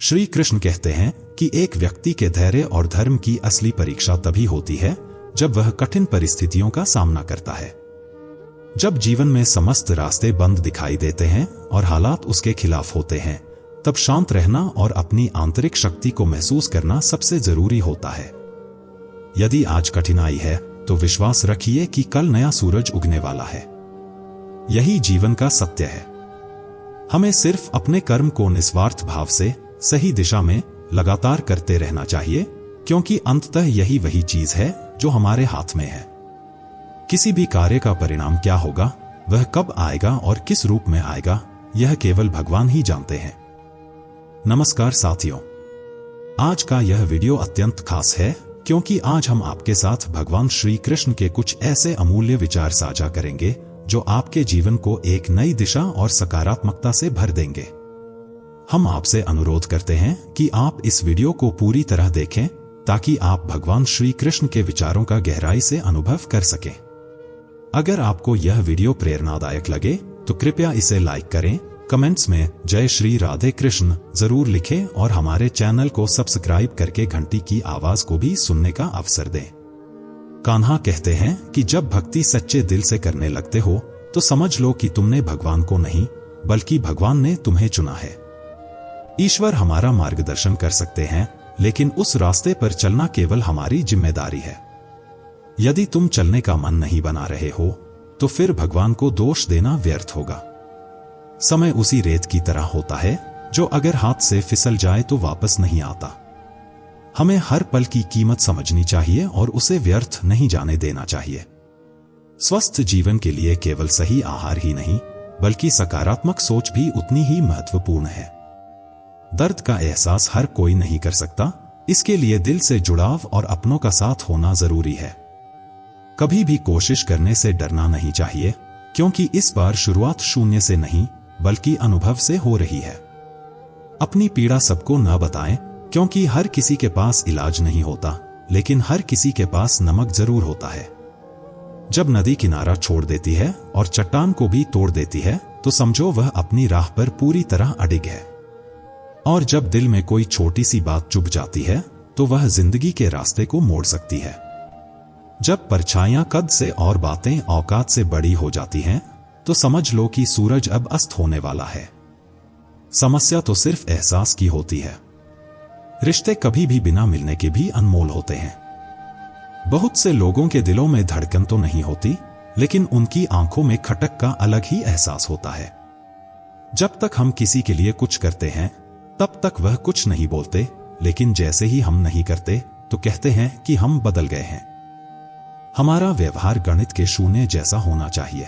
श्री कृष्ण कहते हैं कि एक व्यक्ति के धैर्य और धर्म की असली परीक्षा तभी होती है जब वह कठिन परिस्थितियों का सामना करता है। जब जीवन में समस्त रास्ते बंद दिखाई देते हैं और हालात उसके खिलाफ होते हैं, तब शांत रहना और अपनी आंतरिक शक्ति को महसूस करना सबसे जरूरी होता है। यदि आज कठिनाई है तो विश्वास रखिए कि कल नया सूरज उगने वाला है। यही जीवन का सत्य है। हमें सिर्फ अपने कर्म को निस्वार्थ भाव से सही दिशा में लगातार करते रहना चाहिए, क्योंकि अंततः यही वही चीज है जो हमारे हाथ में है। किसी भी कार्य का परिणाम क्या होगा, वह कब आएगा और किस रूप में आएगा, यह केवल भगवान ही जानते हैं। नमस्कार साथियों, आज का यह वीडियो अत्यंत खास है क्योंकि आज हम आपके साथ भगवान श्री कृष्ण के कुछ ऐसे अमूल्य विचार साझा करेंगे जो आपके जीवन को एक नई दिशा और सकारात्मकता से भर देंगे। हम आपसे अनुरोध करते हैं कि आप इस वीडियो को पूरी तरह देखें ताकि आप भगवान श्री कृष्ण के विचारों का गहराई से अनुभव कर सकें। अगर आपको यह वीडियो प्रेरणादायक लगे तो कृपया इसे लाइक करें, कमेंट्स में जय श्री राधे कृष्ण जरूर लिखें और हमारे चैनल को सब्सक्राइब करके घंटी की आवाज को भी सुनने का अवसर दें। कान्हा कहते हैं कि जब भक्ति सच्चे दिल से करने लगते हो तो समझ लो कि तुमने भगवान को नहीं बल्कि भगवान ने तुम्हें चुना है। ईश्वर हमारा मार्गदर्शन कर सकते हैं, लेकिन उस रास्ते पर चलना केवल हमारी जिम्मेदारी है। यदि तुम चलने का मन नहीं बना रहे हो तो फिर भगवान को दोष देना व्यर्थ होगा। समय उसी रेत की तरह होता है जो अगर हाथ से फिसल जाए तो वापस नहीं आता। हमें हर पल की कीमत समझनी चाहिए और उसे व्यर्थ नहीं जाने देना चाहिए। स्वस्थ जीवन के लिए केवल सही आहार ही नहीं बल्कि सकारात्मक सोच भी उतनी ही महत्वपूर्ण है। दर्द का एहसास हर कोई नहीं कर सकता, इसके लिए दिल से जुड़ाव और अपनों का साथ होना जरूरी है। कभी भी कोशिश करने से डरना नहीं चाहिए, क्योंकि इस बार शुरुआत शून्य से नहीं बल्कि अनुभव से हो रही है। अपनी पीड़ा सबको न बताएं, क्योंकि हर किसी के पास इलाज नहीं होता, लेकिन हर किसी के पास नमक जरूर होता है। जब नदी किनारा छोड़ देती है और चट्टान को भी तोड़ देती है तो समझो वह अपनी राह पर पूरी तरह अडिग है। और जब दिल में कोई छोटी सी बात चुभ जाती है तो वह जिंदगी के रास्ते को मोड़ सकती है। जब परछाइयां कद से और बातें औकात से बड़ी हो जाती हैं तो समझ लो कि सूरज अब अस्त होने वाला है। समस्या तो सिर्फ एहसास की होती है। रिश्ते कभी भी बिना मिलने के भी अनमोल होते हैं। बहुत से लोगों के दिलों में धड़कन तो नहीं होती, लेकिन उनकी आंखों में खटक का अलग ही एहसास होता है। जब तक हम किसी के लिए कुछ करते हैं तब तक वह कुछ नहीं बोलते, लेकिन जैसे ही हम नहीं करते तो कहते हैं कि हम बदल गए हैं। हमारा व्यवहार गणित के शून्य जैसा होना चाहिए,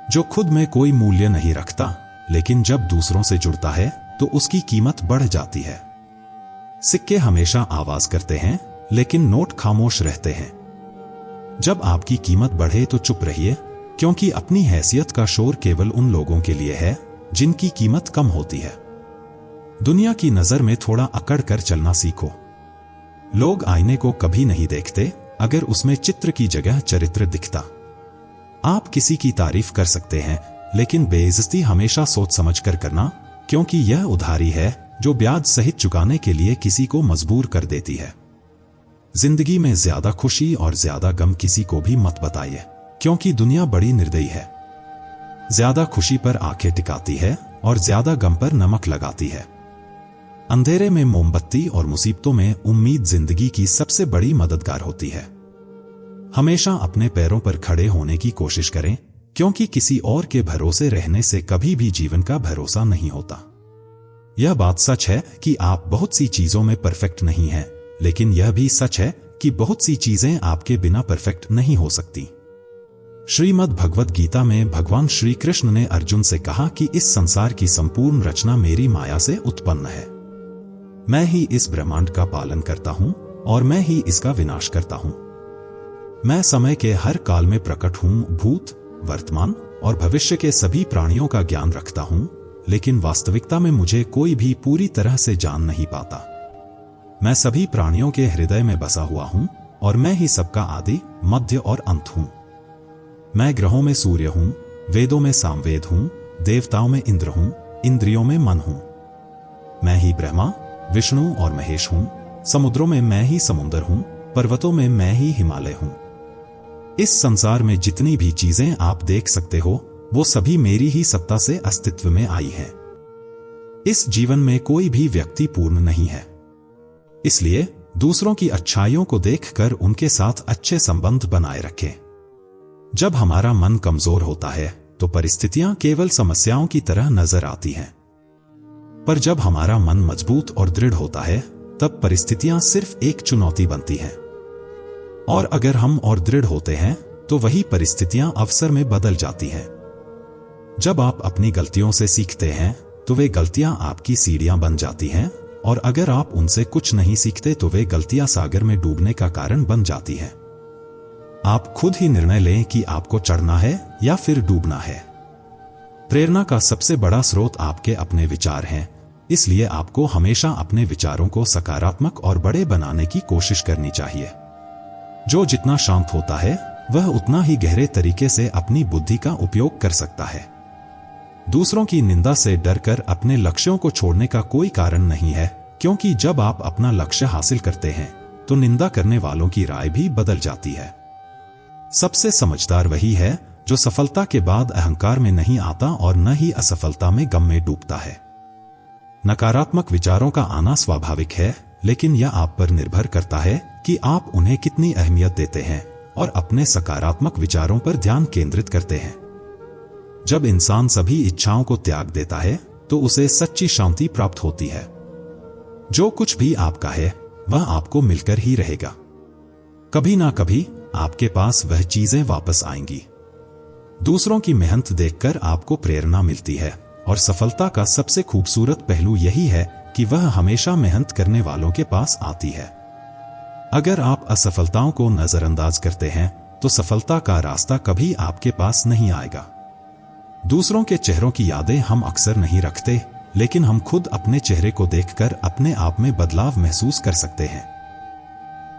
जो खुद में कोई मूल्य नहीं रखता, लेकिन जब दूसरों से जुड़ता है तो उसकी कीमत बढ़ जाती है। सिक्के हमेशा आवाज करते हैं, लेकिन नोट खामोश रहते हैं। जब आपकी कीमत बढ़े तो चुप रहिए, क्योंकि अपनी हैसियत का शोर केवल उन लोगों के लिए है जिनकी कीमत कम होती है। दुनिया की नजर में थोड़ा अकड़ कर चलना सीखो। लोग आईने को कभी नहीं देखते अगर उसमें चित्र की जगह चरित्र दिखता। आप किसी की तारीफ कर सकते हैं, लेकिन बेइज्जती हमेशा सोच समझ कर करना, क्योंकि यह उधारी है जो ब्याज सहित चुकाने के लिए किसी को मजबूर कर देती है। जिंदगी में ज्यादा खुशी और ज्यादा गम किसी को भी मत बताइए, क्योंकि दुनिया बड़ी निर्दयी है। ज्यादा खुशी पर आंखें टिकाती है और ज्यादा गम पर नमक लगाती है। अंधेरे में मोमबत्ती और मुसीबतों में उम्मीद जिंदगी की सबसे बड़ी मददगार होती है। हमेशा अपने पैरों पर खड़े होने की कोशिश करें, क्योंकि किसी और के भरोसे रहने से कभी भी जीवन का भरोसा नहीं होता। यह बात सच है कि आप बहुत सी चीजों में परफेक्ट नहीं हैं, लेकिन यह भी सच है कि बहुत सी चीजें आपके बिना परफेक्ट नहीं हो सकती। श्रीमद् भगवत गीता में भगवान श्री कृष्ण ने अर्जुन से कहा कि इस संसार की संपूर्ण रचना मेरी माया से उत्पन्न है। मैं ही इस ब्रह्मांड का पालन करता हूं और मैं ही इसका विनाश करता हूं। मैं समय के हर काल में प्रकट हूं, भूत, वर्तमान और भविष्य के सभी प्राणियों का ज्ञान रखता हूं, लेकिन वास्तविकता में मुझे कोई भी पूरी तरह से जान नहीं पाता। मैं सभी प्राणियों के हृदय में बसा हुआ हूं और मैं ही सबका आदि, मध्य और अंत हूं। मैं ग्रहों में सूर्य हूं, वेदों में सामवेद हूं, देवताओं में इंद्र हूं, इंद्रियों में मन हूं। मैं ही ब्रह्मा, विष्णु और महेश हूं, समुद्रों में मैं ही समुंदर हूं, पर्वतों में मैं ही हिमालय हूं। इस संसार में जितनी भी चीजें आप देख सकते हो वो सभी मेरी ही सत्ता से अस्तित्व में आई हैं। इस जीवन में कोई भी व्यक्ति पूर्ण नहीं है, इसलिए दूसरों की अच्छाइयों को देखकर उनके साथ अच्छे संबंध बनाए रखें। जब हमारा मन कमजोर होता है तो परिस्थितियां केवल समस्याओं की तरह नजर आती हैं, पर जब हमारा मन मजबूत और दृढ़ होता है तब परिस्थितियां सिर्फ एक चुनौती बनती हैं। और अगर हम और दृढ़ होते हैं तो वही परिस्थितियां अवसर में बदल जाती हैं। जब आप अपनी गलतियों से सीखते हैं तो वे गलतियां आपकी सीढ़ियां बन जाती हैं, और अगर आप उनसे कुछ नहीं सीखते तो वे गलतियां सागर में डूबने का कारण बन जाती हैं। आप खुद ही निर्णय लें कि आपको चढ़ना है या फिर डूबना है। प्रेरणा का सबसे बड़ा स्रोत आपके अपने विचार हैं, इसलिए आपको हमेशा अपने विचारों को सकारात्मक और बड़े बनाने की कोशिश करनी चाहिए। जो जितना शांत होता है वह उतना ही गहरे तरीके से अपनी बुद्धि का उपयोग कर सकता है। दूसरों की निंदा से डरकर अपने लक्ष्यों को छोड़ने का कोई कारण नहीं है, क्योंकि जब आप अपना लक्ष्य हासिल करते हैं तो निंदा करने वालों की राय भी बदल जाती है। सबसे समझदार वही है जो सफलता के बाद अहंकार में नहीं आता और न ही असफलता में गम में डूबता है। नकारात्मक विचारों का आना स्वाभाविक है, लेकिन यह आप पर निर्भर करता है कि आप उन्हें कितनी अहमियत देते हैं और अपने सकारात्मक विचारों पर ध्यान केंद्रित करते हैं। जब इंसान सभी इच्छाओं को त्याग देता है तो उसे सच्ची शांति प्राप्त होती है। जो कुछ भी आपका है वह आपको मिलकर ही रहेगा। कभी ना कभी आपके पास वह चीजें वापस आएंगी। दूसरों की मेहनत देखकर आपको प्रेरणा मिलती है, और सफलता का सबसे खूबसूरत पहलू यही है कि वह हमेशा मेहनत करने वालों के पास आती है। अगर आप असफलताओं को नजरअंदाज करते हैं तो सफलता का रास्ता कभी आपके पास नहीं आएगा। दूसरों के चेहरों की यादें हम अक्सर नहीं रखते, लेकिन हम खुद अपने चेहरे को देखकर अपने आप में बदलाव महसूस कर सकते हैं।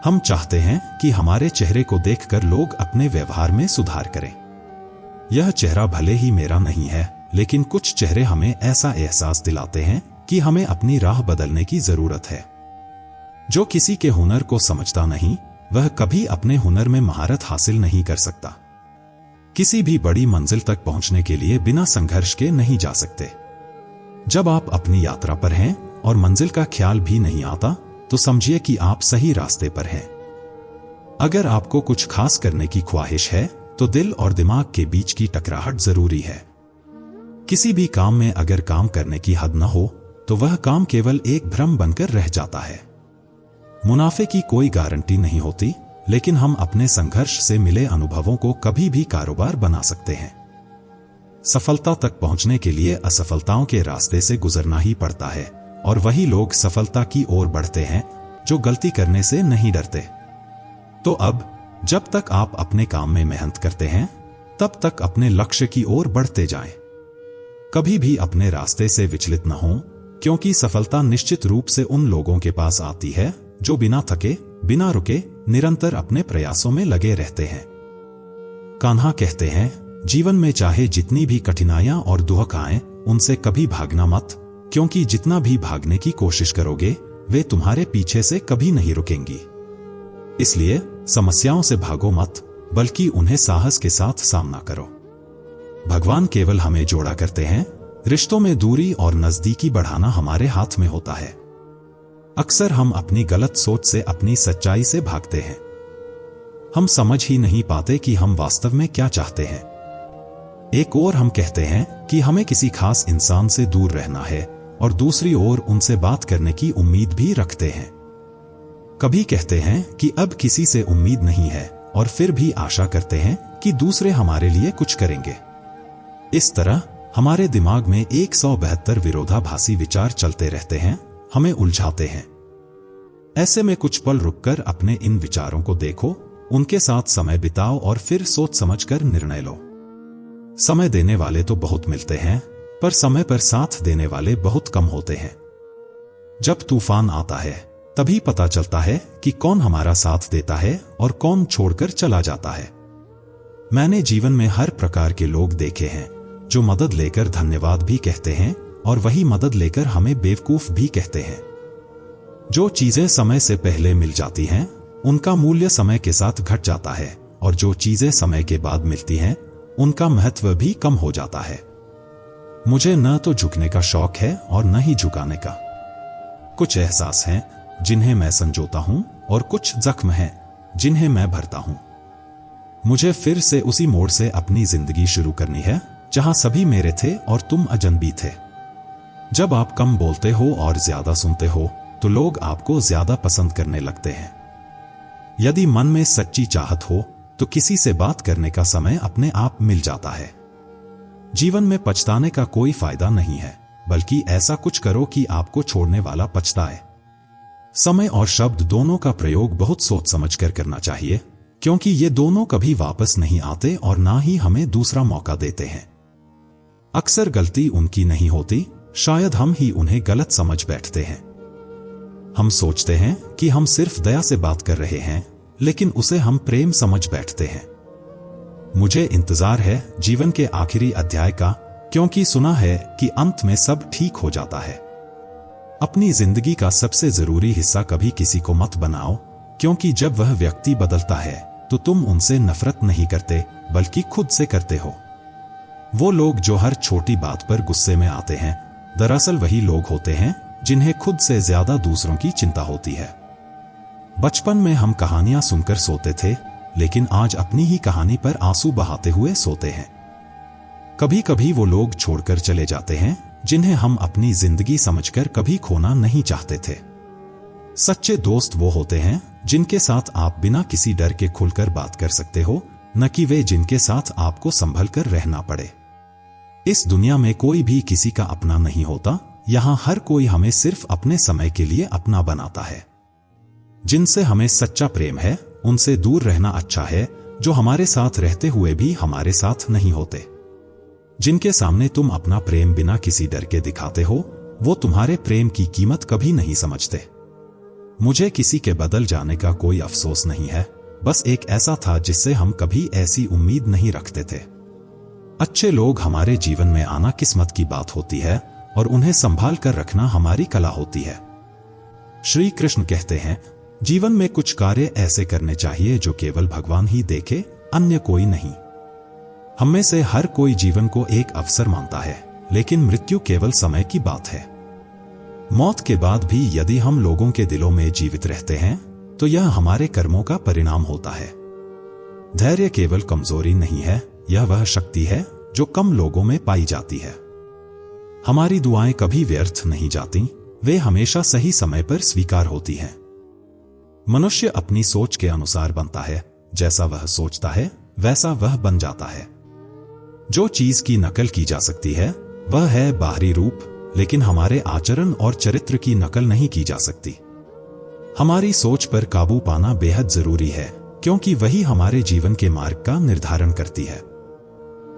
हम चाहते हैं कि हमारे चेहरे को देखकर लोग अपने व्यवहार में सुधार करें। यह चेहरा भले ही मेरा नहीं है, लेकिन कुछ चेहरे हमें ऐसा एहसास दिलाते हैं कि हमें अपनी राह बदलने की जरूरत है। जो किसी के हुनर को समझता नहीं वह कभी अपने हुनर में महारत हासिल नहीं कर सकता। किसी भी बड़ी मंजिल तक पहुंचने के लिए बिना संघर्ष के नहीं जा सकते। जब आप अपनी यात्रा पर हैं और मंजिल का ख्याल भी नहीं आता तो समझिए कि आप सही रास्ते पर हैं। अगर आपको कुछ खास करने की ख्वाहिश है तो दिल और दिमाग के बीच की टकराहट जरूरी है। किसी भी काम में अगर काम करने की हद न हो तो वह काम केवल एक भ्रम बनकर रह जाता है। मुनाफे की कोई गारंटी नहीं होती, लेकिन हम अपने संघर्ष से मिले अनुभवों को कभी भी कारोबार बना सकते हैं। सफलता तक पहुंचने के लिए असफलताओं के रास्ते से गुजरना ही पड़ता है, और वही लोग सफलता की ओर बढ़ते हैं जो गलती करने से नहीं डरते। तो अब जब तक आप अपने काम में मेहनत करते हैं तब तक अपने लक्ष्य की ओर बढ़ते जाएं। कभी भी अपने रास्ते से विचलित न हों, क्योंकि सफलता निश्चित रूप से उन लोगों के पास आती है जो बिना थके, बिना रुके, निरंतर अपने प्रयासों में लगे रहते हैं। कान्हा कहते हैं, जीवन में चाहे जितनी भी कठिनाइयां और दुख आएं, उनसे कभी भागना मत, क्योंकि जितना भी भागने की कोशिश करोगे वे तुम्हारे पीछे से कभी नहीं रुकेंगी। इसलिए समस्याओं से भागो मत, बल्कि उन्हें साहस के साथ सामना करो। भगवान केवल हमें जोड़ा करते हैं, रिश्तों में दूरी और नजदीकी बढ़ाना हमारे हाथ में होता है। अक्सर हम अपनी गलत सोच से, अपनी सच्चाई से भागते हैं। हम समझ ही नहीं पाते कि हम वास्तव में क्या चाहते हैं। एक ओर हम कहते हैं कि हमें किसी खास इंसान से दूर रहना है, और दूसरी ओर उनसे बात करने की उम्मीद भी रखते हैं। कभी कहते हैं कि अब किसी से उम्मीद नहीं है, और फिर भी आशा करते हैं कि दूसरे हमारे लिए कुछ करेंगे। इस तरह हमारे दिमाग में 172 विरोधाभासी विचार चलते रहते हैं, हमें उलझाते हैं। ऐसे में कुछ पल रुककर अपने इन विचारों को देखो, उनके साथ समय बिताओ और फिर सोच समझकर निर्णय लो। समय देने वाले तो बहुत मिलते हैं, पर समय पर साथ देने वाले बहुत कम होते हैं। जब तूफान आता है तभी पता चलता है कि कौन हमारा साथ देता है और कौन छोड़कर चला जाता है। मैंने जीवन में हर प्रकार के लोग देखे हैं, जो मदद लेकर धन्यवाद भी कहते हैं और वही मदद लेकर हमें बेवकूफ भी कहते हैं। जो चीजें समय से पहले मिल जाती हैं, उनका मूल्य समय के साथ घट जाता है, और जो चीजें समय के बाद मिलती हैं, उनका महत्व भी कम हो जाता है। मुझे न तो झुकने का शौक है और न ही झुकाने का। कुछ एहसास हैं जिन्हें मैं संजोता हूं, और कुछ जख्म हैं जिन्हें मैं भरता हूं। मुझे फिर से उसी मोड़ से अपनी जिंदगी शुरू करनी है जहां सभी मेरे थे और तुम अजनबी थे। जब आप कम बोलते हो और ज्यादा सुनते हो, तो लोग आपको ज्यादा पसंद करने लगते हैं। यदि मन में सच्ची चाहत हो, तो किसी से बात करने का समय अपने आप मिल जाता है। जीवन में पछताने का कोई फायदा नहीं है, बल्कि ऐसा कुछ करो कि आपको छोड़ने वाला पछताए। समय और शब्द दोनों का प्रयोग बहुत सोच समझकर करना चाहिए, क्योंकि ये दोनों कभी वापस नहीं आते और ना ही हमें दूसरा मौका देते हैं। अक्सर गलती उनकी नहीं होती, शायद हम ही उन्हें गलत समझ बैठते हैं। हम सोचते हैं कि हम सिर्फ दया से बात कर रहे हैं, लेकिन उसे हम प्रेम समझ बैठते हैं। मुझे इंतजार है जीवन के आखिरी अध्याय का, क्योंकि सुना है कि अंत में सब ठीक हो जाता है। अपनी जिंदगी का सबसे जरूरी हिस्सा कभी किसी को मत बनाओ, क्योंकि जब वह व्यक्ति बदलता है तो तुम उनसे नफरत नहीं करते, बल्कि खुद से करते हो। वो लोग जो हर छोटी बात पर गुस्से में आते हैं, दरअसल वही लोग होते हैं जिन्हें खुद से ज्यादा दूसरों की चिंता होती है। बचपन में हम कहानियां सुनकर सोते थे, लेकिन आज अपनी ही कहानी पर आंसू बहाते हुए सोते हैं। कभी कभी वो लोग छोड़कर चले जाते हैं जिन्हें हम अपनी जिंदगी समझकर कभी खोना नहीं चाहते थे। सच्चे दोस्त वो होते हैं जिनके साथ आप बिना किसी डर के खुलकर बात कर सकते हो, न कि वे जिनके साथ आपको संभल कर रहना पड़े। इस दुनिया में कोई भी किसी का अपना नहीं होता। यहां हर कोई हमें सिर्फ अपने समय के लिए अपना बनाता है। जिनसे हमें सच्चा प्रेम है, उनसे दूर रहना अच्छा है, जो हमारे साथ रहते हुए भी हमारे साथ नहीं होते। जिनके सामने तुम अपना प्रेम बिना किसी डर के दिखाते हो, वो तुम्हारे प्रेम की कीमत कभी नहीं समझते। मुझे किसी के बदल जाने का कोई अफसोस नहीं है, बस एक ऐसा था जिससे हम कभी ऐसी उम्मीद नहीं रखते थे। अच्छे लोग हमारे जीवन में आना किस्मत की बात होती है, और उन्हें संभाल कर रखना हमारी कला होती है। श्री कृष्ण कहते हैं, जीवन में कुछ कार्य ऐसे करने चाहिए जो केवल भगवान ही देखे, अन्य कोई नहीं। हम में से हर कोई जीवन को एक अवसर मानता है, लेकिन मृत्यु केवल समय की बात है। मौत के बाद भी यदि हम लोगों के दिलों में जीवित रहते हैं, तो यह हमारे कर्मों का परिणाम होता है। धैर्य केवल कमजोरी नहीं है, यह वह शक्ति है जो कम लोगों में पाई जाती है। हमारी दुआएं कभी व्यर्थ नहीं जाती, वे हमेशा सही समय पर स्वीकार होती हैं। मनुष्य अपनी सोच के अनुसार बनता है, जैसा वह सोचता है वैसा वह बन जाता है। जो चीज की नकल की जा सकती है वह है बाहरी रूप, लेकिन हमारे आचरण और चरित्र की नकल नहीं की जा सकती। हमारी सोच पर काबू पाना बेहद जरूरी है, क्योंकि वही हमारे जीवन के मार्ग का निर्धारण करती है।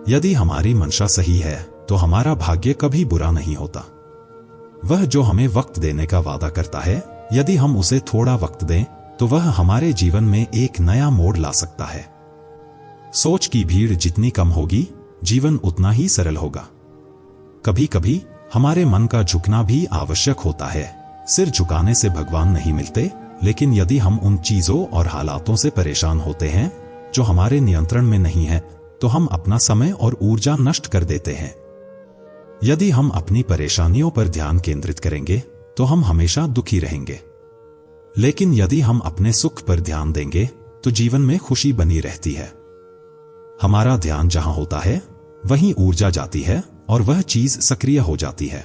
यदि हमारी मंशा सही है तो हमारा भाग्य कभी बुरा नहीं होता। वह जो हमें वक्त देने का वादा करता है, यदि हम उसे थोड़ा वक्त दें तो वह हमारे जीवन में एक नया मोड़ ला सकता है। सोच की भीड़ जितनी कम होगी, जीवन उतना ही सरल होगा। कभी कभी हमारे मन का झुकना भी आवश्यक होता है। सिर झुकाने से भगवान नहीं मिलते, लेकिन यदि हम उन चीजों और हालातों से परेशान होते हैं जो हमारे नियंत्रण में नहीं है, तो हम अपना समय और ऊर्जा नष्ट कर देते हैं। यदि हम अपनी परेशानियों पर ध्यान केंद्रित करेंगे तो हम हमेशा दुखी रहेंगे, लेकिन यदि हम अपने सुख पर ध्यान देंगे तो जीवन में खुशी बनी रहती है। हमारा ध्यान जहां होता है वहीं ऊर्जा जाती है और वह चीज सक्रिय हो जाती है।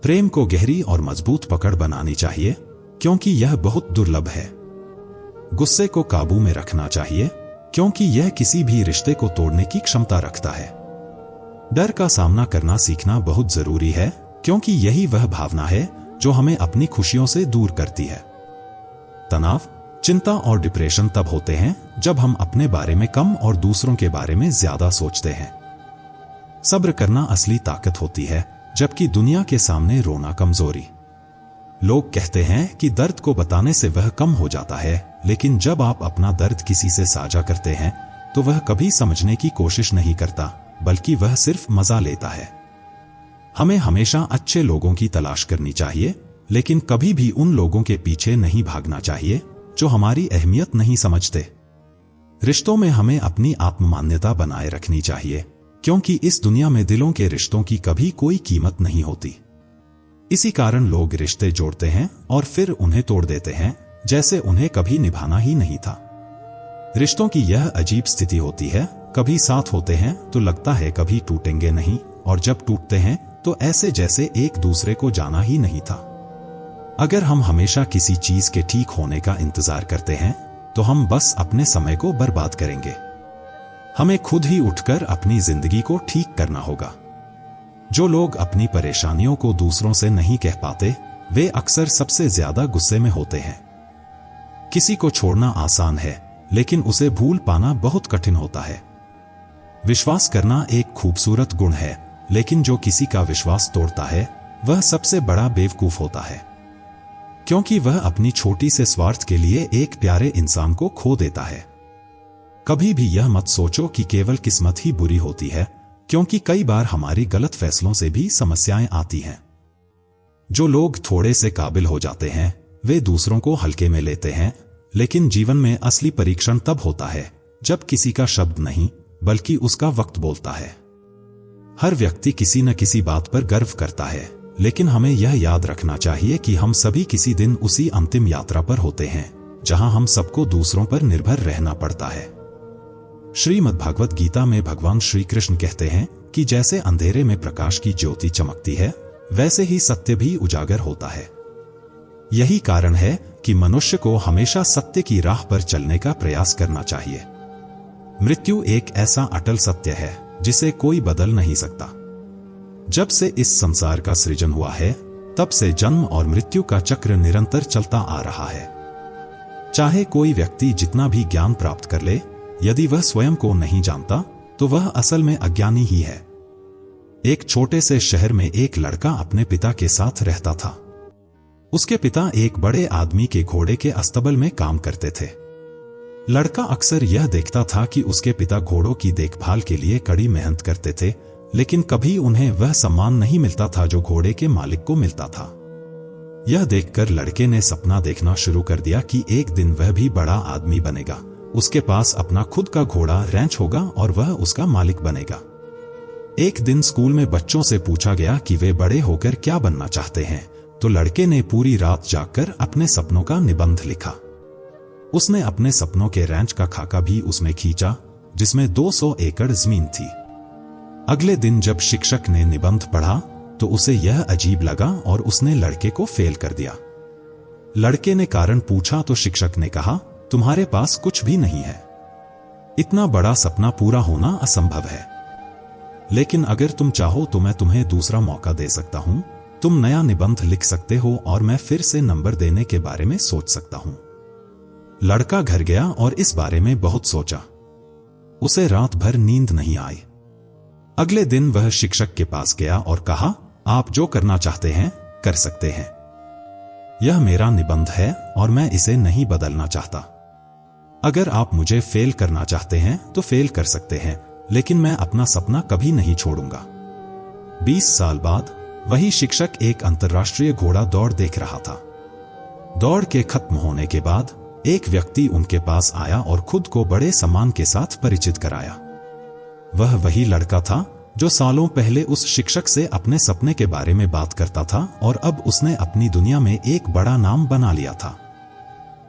प्रेम को गहरी और मजबूत पकड़ बनानी चाहिए, क्योंकि यह बहुत दुर्लभ है। गुस्से को काबू में रखना चाहिए, क्योंकि यह किसी भी रिश्ते को तोड़ने की क्षमता रखता है। डर का सामना करना सीखना बहुत जरूरी है, क्योंकि यही वह भावना है जो हमें अपनी खुशियों से दूर करती है। तनाव, चिंता और डिप्रेशन तब होते हैं जब हम अपने बारे में कम और दूसरों के बारे में ज्यादा सोचते हैं। सब्र करना असली ताकत होती है, जबकि दुनिया के सामने रोना कमजोरी। लोग कहते हैं कि दर्द को बताने से वह कम हो जाता है, लेकिन जब आप अपना दर्द किसी से साझा करते हैं तो वह कभी समझने की कोशिश नहीं करता, बल्कि वह सिर्फ मजा लेता है। हमें हमेशा अच्छे लोगों की तलाश करनी चाहिए, लेकिन कभी भी उन लोगों के पीछे नहीं भागना चाहिए जो हमारी अहमियत नहीं समझते। रिश्तों में हमें अपनी आत्ममान्यता बनाए रखनी चाहिए, क्योंकि इस दुनिया में दिलों के रिश्तों की कभी कोई कीमत नहीं होती। इसी कारण लोग रिश्ते जोड़ते हैं और फिर उन्हें तोड़ देते हैं, जैसे उन्हें कभी निभाना ही नहीं था। रिश्तों की यह अजीब स्थिति होती है, कभी साथ होते हैं तो लगता है कभी टूटेंगे नहीं, और जब टूटते हैं तो ऐसे जैसे एक दूसरे को जाना ही नहीं था। अगर हम हमेशा किसी चीज के ठीक होने का इंतजार करते हैं तो हम बस अपने समय को बर्बाद करेंगे। हमें खुद ही उठकर अपनी जिंदगी को ठीक करना होगा। जो लोग अपनी परेशानियों को दूसरों से नहीं कह पाते, वे अक्सर सबसे ज्यादा गुस्से में होते हैं। किसी को छोड़ना आसान है, लेकिन उसे भूल पाना बहुत कठिन होता है। विश्वास करना एक खूबसूरत गुण है, लेकिन जो किसी का विश्वास तोड़ता है वह सबसे बड़ा बेवकूफ होता है, क्योंकि वह अपनी छोटी से स्वार्थ के लिए एक प्यारे इंसान को खो देता है। कभी भी यह मत सोचो कि केवल किस्मत ही बुरी होती है, क्योंकि कई बार हमारी गलत फैसलों से भी समस्याएं आती हैं। जो लोग थोड़े से काबिल हो जाते हैं वे दूसरों को हल्के में लेते हैं, लेकिन जीवन में असली परीक्षण तब होता है जब किसी का शब्द नहीं बल्कि उसका वक्त बोलता है। हर व्यक्ति किसी न किसी बात पर गर्व करता है, लेकिन हमें यह याद रखना चाहिए कि हम सभी किसी दिन उसी अंतिम यात्रा पर होते हैं जहां हम सबको दूसरों पर निर्भर रहना पड़ता है। श्रीमद् भागवत गीता में भगवान श्री कृष्ण कहते हैं कि जैसे अंधेरे में प्रकाश की ज्योति चमकती है, वैसे ही सत्य भी उजागर होता है। यही कारण है कि मनुष्य को हमेशा सत्य की राह पर चलने का प्रयास करना चाहिए। मृत्यु एक ऐसा अटल सत्य है जिसे कोई बदल नहीं सकता। जब से इस संसार का सृजन हुआ है, तब से जन्म और मृत्यु का चक्र निरंतर चलता आ रहा है। चाहे कोई व्यक्ति जितना भी ज्ञान प्राप्त कर ले, यदि वह स्वयं को नहीं जानता तो वह असल में अज्ञानी ही है। एक छोटे से शहर में एक लड़का अपने पिता के साथ रहता था। उसके पिता एक बड़े आदमी के घोड़े के अस्तबल में काम करते थे। लड़का अक्सर यह देखता था कि उसके पिता घोड़ों की देखभाल के लिए कड़ी मेहनत करते थे, लेकिन कभी उन्हें वह सम्मान नहीं मिलता था जो घोड़े के मालिक को मिलता था। यह देखकर लड़के ने सपना देखना शुरू कर दिया कि एक दिन वह भी बड़ा आदमी बनेगा, उसके पास अपना खुद का घोड़ा रैंच होगा और वह उसका मालिक बनेगा। एक दिन स्कूल में बच्चों से पूछा गया कि वे बड़े होकर क्या बनना चाहते हैं, तो लड़के ने पूरी रात जागकर अपने सपनों का निबंध लिखा। उसने अपने सपनों के रैंच का खाका भी उसमें खींचा, जिसमें 200 एकड़ जमीन थी। अगले दिन जब शिक्षक ने निबंध पढ़ा तो उसे यह अजीब लगा और उसने लड़के को फेल कर दिया। लड़के ने कारण पूछा तो शिक्षक ने कहा, तुम्हारे पास कुछ भी नहीं है। इतना बड़ा सपना पूरा होना असंभव है। लेकिन अगर तुम चाहो तो मैं तुम्हें दूसरा मौका दे सकता हूं। तुम नया निबंध लिख सकते हो और मैं फिर से नंबर देने के बारे में सोच सकता हूं। लड़का घर गया और इस बारे में बहुत सोचा। उसे रात भर नींद नहीं आई। अगले दिन वह शिक्षक के पास गया और कहा, आप जो करना चाहते हैं कर सकते हैं। यह मेरा निबंध है और मैं इसे नहीं बदलना चाहता। अगर आप मुझे फेल करना चाहते हैं तो फेल कर सकते हैं, लेकिन मैं अपना सपना कभी नहीं छोड़ूंगा। 20 साल बाद वही शिक्षक एक अंतर्राष्ट्रीय घोड़ा दौड़ देख रहा था। दौड़ के खत्म होने के बाद एक व्यक्ति उनके पास आया और खुद को बड़े सम्मान के साथ परिचित कराया। वह वही लड़का था जो सालों पहले उस शिक्षक से अपने सपने के बारे में बात करता था और अब उसने अपनी दुनिया में एक बड़ा नाम बना लिया था।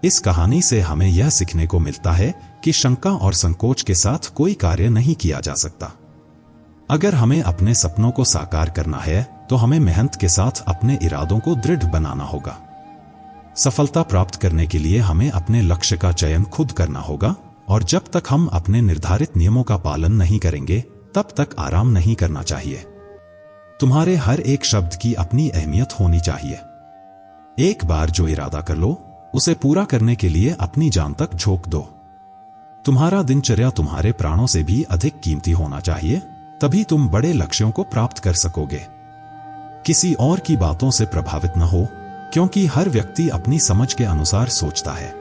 इस कहानी से हमें यह सीखने को मिलता है कि शंका और संकोच के साथ कोई कार्य नहीं किया जा सकता। अगर हमें अपने सपनों को साकार करना है तो हमें मेहनत के साथ अपने इरादों को दृढ़ बनाना होगा। सफलता प्राप्त करने के लिए हमें अपने लक्ष्य का चयन खुद करना होगा, और जब तक हम अपने निर्धारित नियमों का पालन नहीं करेंगे तब तक आराम नहीं करना चाहिए। तुम्हारे हर एक शब्द की अपनी अहमियत होनी चाहिए। एक बार जो इरादा कर लो उसे पूरा करने के लिए अपनी जान तक झोंक दो। तुम्हारा दिनचर्या तुम्हारे प्राणों से भी अधिक कीमती होना चाहिए, तभी तुम बड़े लक्ष्यों को प्राप्त कर सकोगे। किसी और की बातों से प्रभावित न हो, क्योंकि हर व्यक्ति अपनी समझ के अनुसार सोचता है।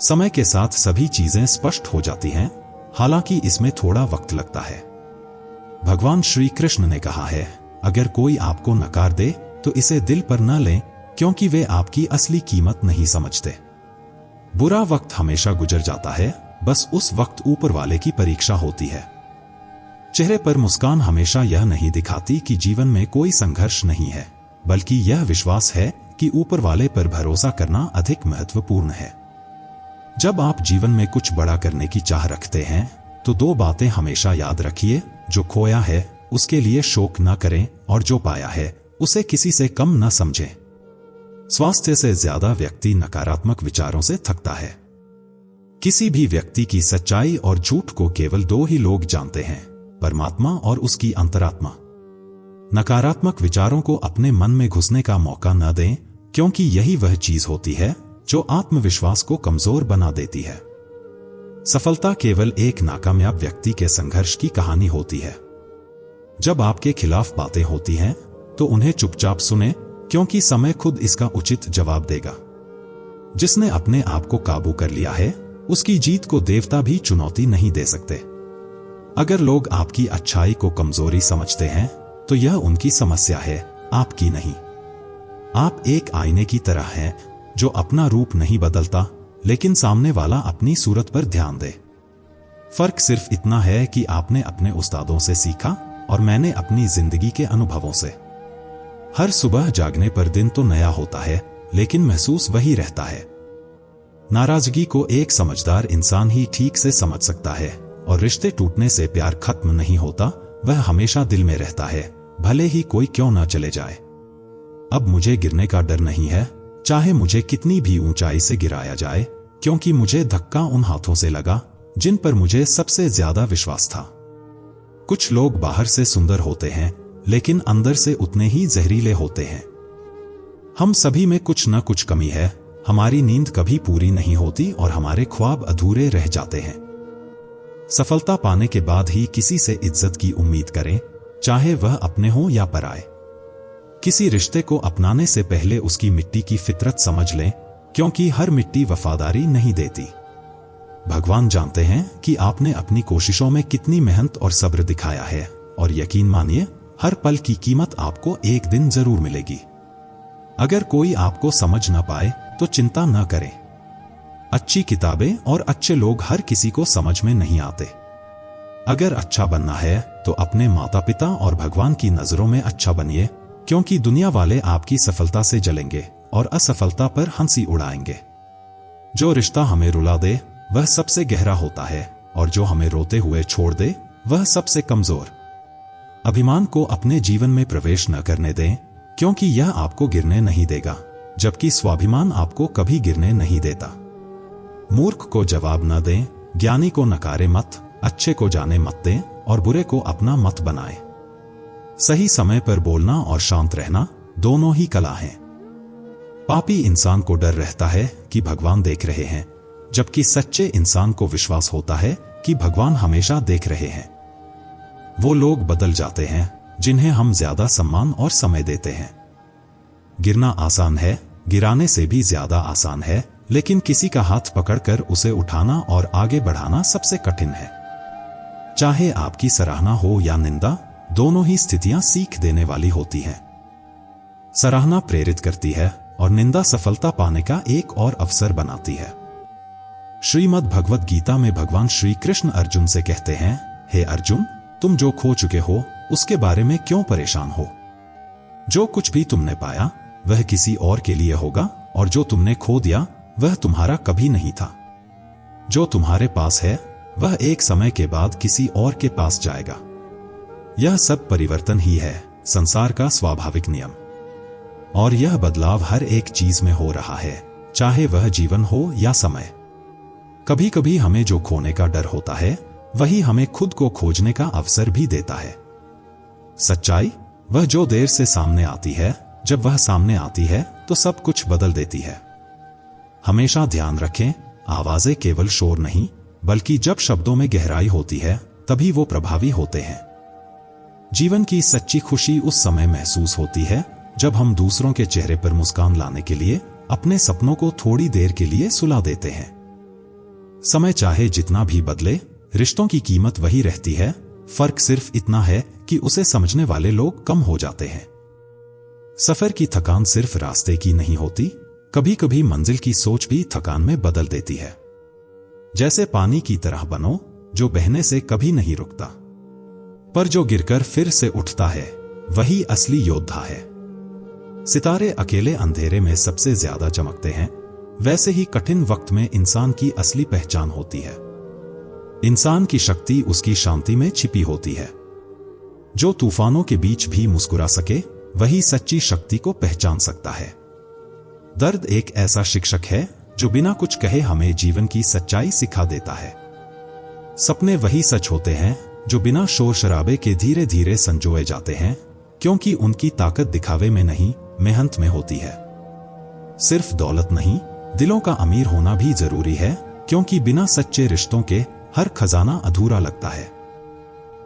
समय के साथ सभी चीजें स्पष्ट हो जाती हैं, हालांकि इसमें थोड़ा वक्त लगता है। भगवान श्री कृष्ण ने कहा है, अगर कोई आपको नकार दे तो इसे दिल पर न लें, क्योंकि वे आपकी असली कीमत नहीं समझते। बुरा वक्त हमेशा गुजर जाता है, बस उस वक्त ऊपर वाले की परीक्षा होती है। चेहरे पर मुस्कान हमेशा यह नहीं दिखाती कि जीवन में कोई संघर्ष नहीं है, बल्कि यह विश्वास है कि ऊपर वाले पर भरोसा करना अधिक महत्वपूर्ण है। जब आप जीवन में कुछ बड़ा करने की चाह रखते हैं तो दो बातें हमेशा याद रखिए। जो खोया है उसके लिए शोक न करें, और जो पाया है उसे किसी से कम न समझें। स्वास्थ्य से ज्यादा व्यक्ति नकारात्मक विचारों से थकता है। किसी भी व्यक्ति की सच्चाई और झूठ को केवल दो ही लोग जानते हैं, परमात्मा और उसकी अंतरात्मा। नकारात्मक विचारों को अपने मन में घुसने का मौका न दें, क्योंकि यही वह चीज होती है जो आत्मविश्वास को कमजोर बना देती है। सफलता केवल एक नाकामयाब व्यक्ति के संघर्ष की कहानी होती है। जब आपके खिलाफ बातें होती हैं तो उन्हें चुपचाप सुने, क्योंकि समय खुद इसका उचित जवाब देगा। जिसने अपने आप को काबू कर लिया है उसकी जीत को देवता भी चुनौती नहीं दे सकते। अगर लोग आपकी अच्छाई को कमजोरी समझते हैं तो यह उनकी समस्या है, आपकी नहीं। आप एक आईने की तरह हैं जो अपना रूप नहीं बदलता, लेकिन सामने वाला अपनी सूरत पर ध्यान दे। फर्क सिर्फ इतना है कि आपने अपने उस्तादों से सीखा और मैंने अपनी जिंदगी के अनुभवों से। हर सुबह जागने पर दिन तो नया होता है, लेकिन महसूस वही रहता है। नाराजगी को एक समझदार इंसान ही ठीक से समझ सकता है, और रिश्ते टूटने से प्यार खत्म नहीं होता, वह हमेशा दिल में रहता है, भले ही कोई क्यों ना चले जाए। अब मुझे गिरने का डर नहीं है, चाहे मुझे कितनी भी ऊंचाई से गिराया जाए, क्योंकि मुझे धक्का उन हाथों से लगा जिन पर मुझे सबसे ज्यादा विश्वास था। कुछ लोग बाहर से सुंदर होते हैं, लेकिन अंदर से उतने ही जहरीले होते हैं। हम सभी में कुछ न कुछ कमी है। हमारी नींद कभी पूरी नहीं होती और हमारे ख्वाब अधूरे रह जाते हैं। सफलता पाने के बाद ही किसी से इज्जत की उम्मीद करें, चाहे वह अपने हो या पराए। किसी रिश्ते को अपनाने से पहले उसकी मिट्टी की फितरत समझ लें, क्योंकि हर मिट्टी वफादारी नहीं देती। भगवान जानते हैं कि आपने अपनी कोशिशों में कितनी मेहनत और सब्र दिखाया है, और यकीन मानिए हर पल की कीमत आपको एक दिन जरूर मिलेगी। अगर कोई आपको समझ न पाए तो चिंता न करें। अच्छी किताबें और अच्छे लोग हर किसी को समझ में नहीं आते। अगर अच्छा बनना है तो अपने माता पिता और भगवान की नजरों में अच्छा बनिए, क्योंकि दुनिया वाले आपकी सफलता से जलेंगे और असफलता पर हंसी उड़ाएंगे। जो रिश्ता हमें रुला दे वह सबसे गहरा होता है, और जो हमें रोते हुए छोड़ दे वह सबसे कमजोर। अभिमान को अपने जीवन में प्रवेश न करने दें, क्योंकि यह आपको गिरने नहीं देगा, जबकि स्वाभिमान आपको कभी गिरने नहीं देता। मूर्ख को जवाब न दें, ज्ञानी को नकारे मत, अच्छे को जाने मत दें और बुरे को अपना मत बनाएं। सही समय पर बोलना और शांत रहना दोनों ही कला हैं। पापी इंसान को डर रहता है कि भगवान देख रहे हैं, जबकि सच्चे इंसान को विश्वास होता है कि भगवान हमेशा देख रहे हैं। वो लोग बदल जाते हैं जिन्हें हम ज्यादा सम्मान और समय देते हैं। गिरना आसान है, गिराने से भी ज्यादा आसान है, लेकिन किसी का हाथ पकड़कर उसे उठाना और आगे बढ़ाना सबसे कठिन है। चाहे आपकी सराहना हो या निंदा, दोनों ही स्थितियां सीख देने वाली होती हैं। सराहना प्रेरित करती है और निंदा सफलता पाने का एक और अवसर बनाती है। श्रीमद् भगवत गीता में भगवान श्री कृष्ण अर्जुन से कहते हैं, हे अर्जुन, तुम जो खो चुके हो उसके बारे में क्यों परेशान हो? जो कुछ भी तुमने पाया वह किसी और के लिए होगा, और जो तुमने खो दिया वह तुम्हारा कभी नहीं था। जो तुम्हारे पास है वह एक समय के बाद किसी और के पास जाएगा। यह सब परिवर्तन ही है, संसार का स्वाभाविक नियम। और यह बदलाव हर एक चीज में हो रहा है, चाहे वह जीवन हो या समय। कभी कभी हमें जो खोने का डर होता है वही हमें खुद को खोजने का अवसर भी देता है। सच्चाई वह जो देर से सामने आती है, जब वह सामने आती है तो सब कुछ बदल देती है। हमेशा ध्यान रखें, आवाजें केवल शोर नहीं, बल्कि जब शब्दों में गहराई होती है तभी वो प्रभावी होते हैं। जीवन की सच्ची खुशी उस समय महसूस होती है जब हम दूसरों के चेहरे पर मुस्कान लाने के लिए अपने सपनों को थोड़ी देर के लिए सुला देते हैं। समय चाहे जितना भी बदले, रिश्तों की कीमत वही रहती है, फर्क सिर्फ इतना है कि उसे समझने वाले लोग कम हो जाते हैं। सफर की थकान सिर्फ रास्ते की नहीं होती, कभी कभी मंजिल की सोच भी थकान में बदल देती है। जैसे पानी की तरह बनो, जो बहने से कभी नहीं रुकता, पर जो गिरकर फिर से उठता है वही असली योद्धा है। सितारे अकेले अंधेरे में सबसे ज्यादा चमकते हैं, वैसे ही कठिन वक्त में इंसान की असली पहचान होती है। इंसान की शक्ति उसकी शांति में छिपी होती है। जो तूफानों के बीच भी मुस्कुरा सके, वही सच्ची शक्ति को पहचान सकता है। दर्द एक ऐसा शिक्षक है जो बिना कुछ कहे हमें जीवन की सच्चाई सिखा देता है। सपने वही सच होते हैं जो बिना शोर शराबे के धीरे धीरे संजोए जाते हैं, क्योंकि उनकी ताकत दिखावे में नहीं, मेहनत में होती है। सिर्फ दौलत नहीं, दिलों का अमीर होना भी जरूरी है, क्योंकि बिना सच्चे रिश्तों के हर खजाना अधूरा लगता है।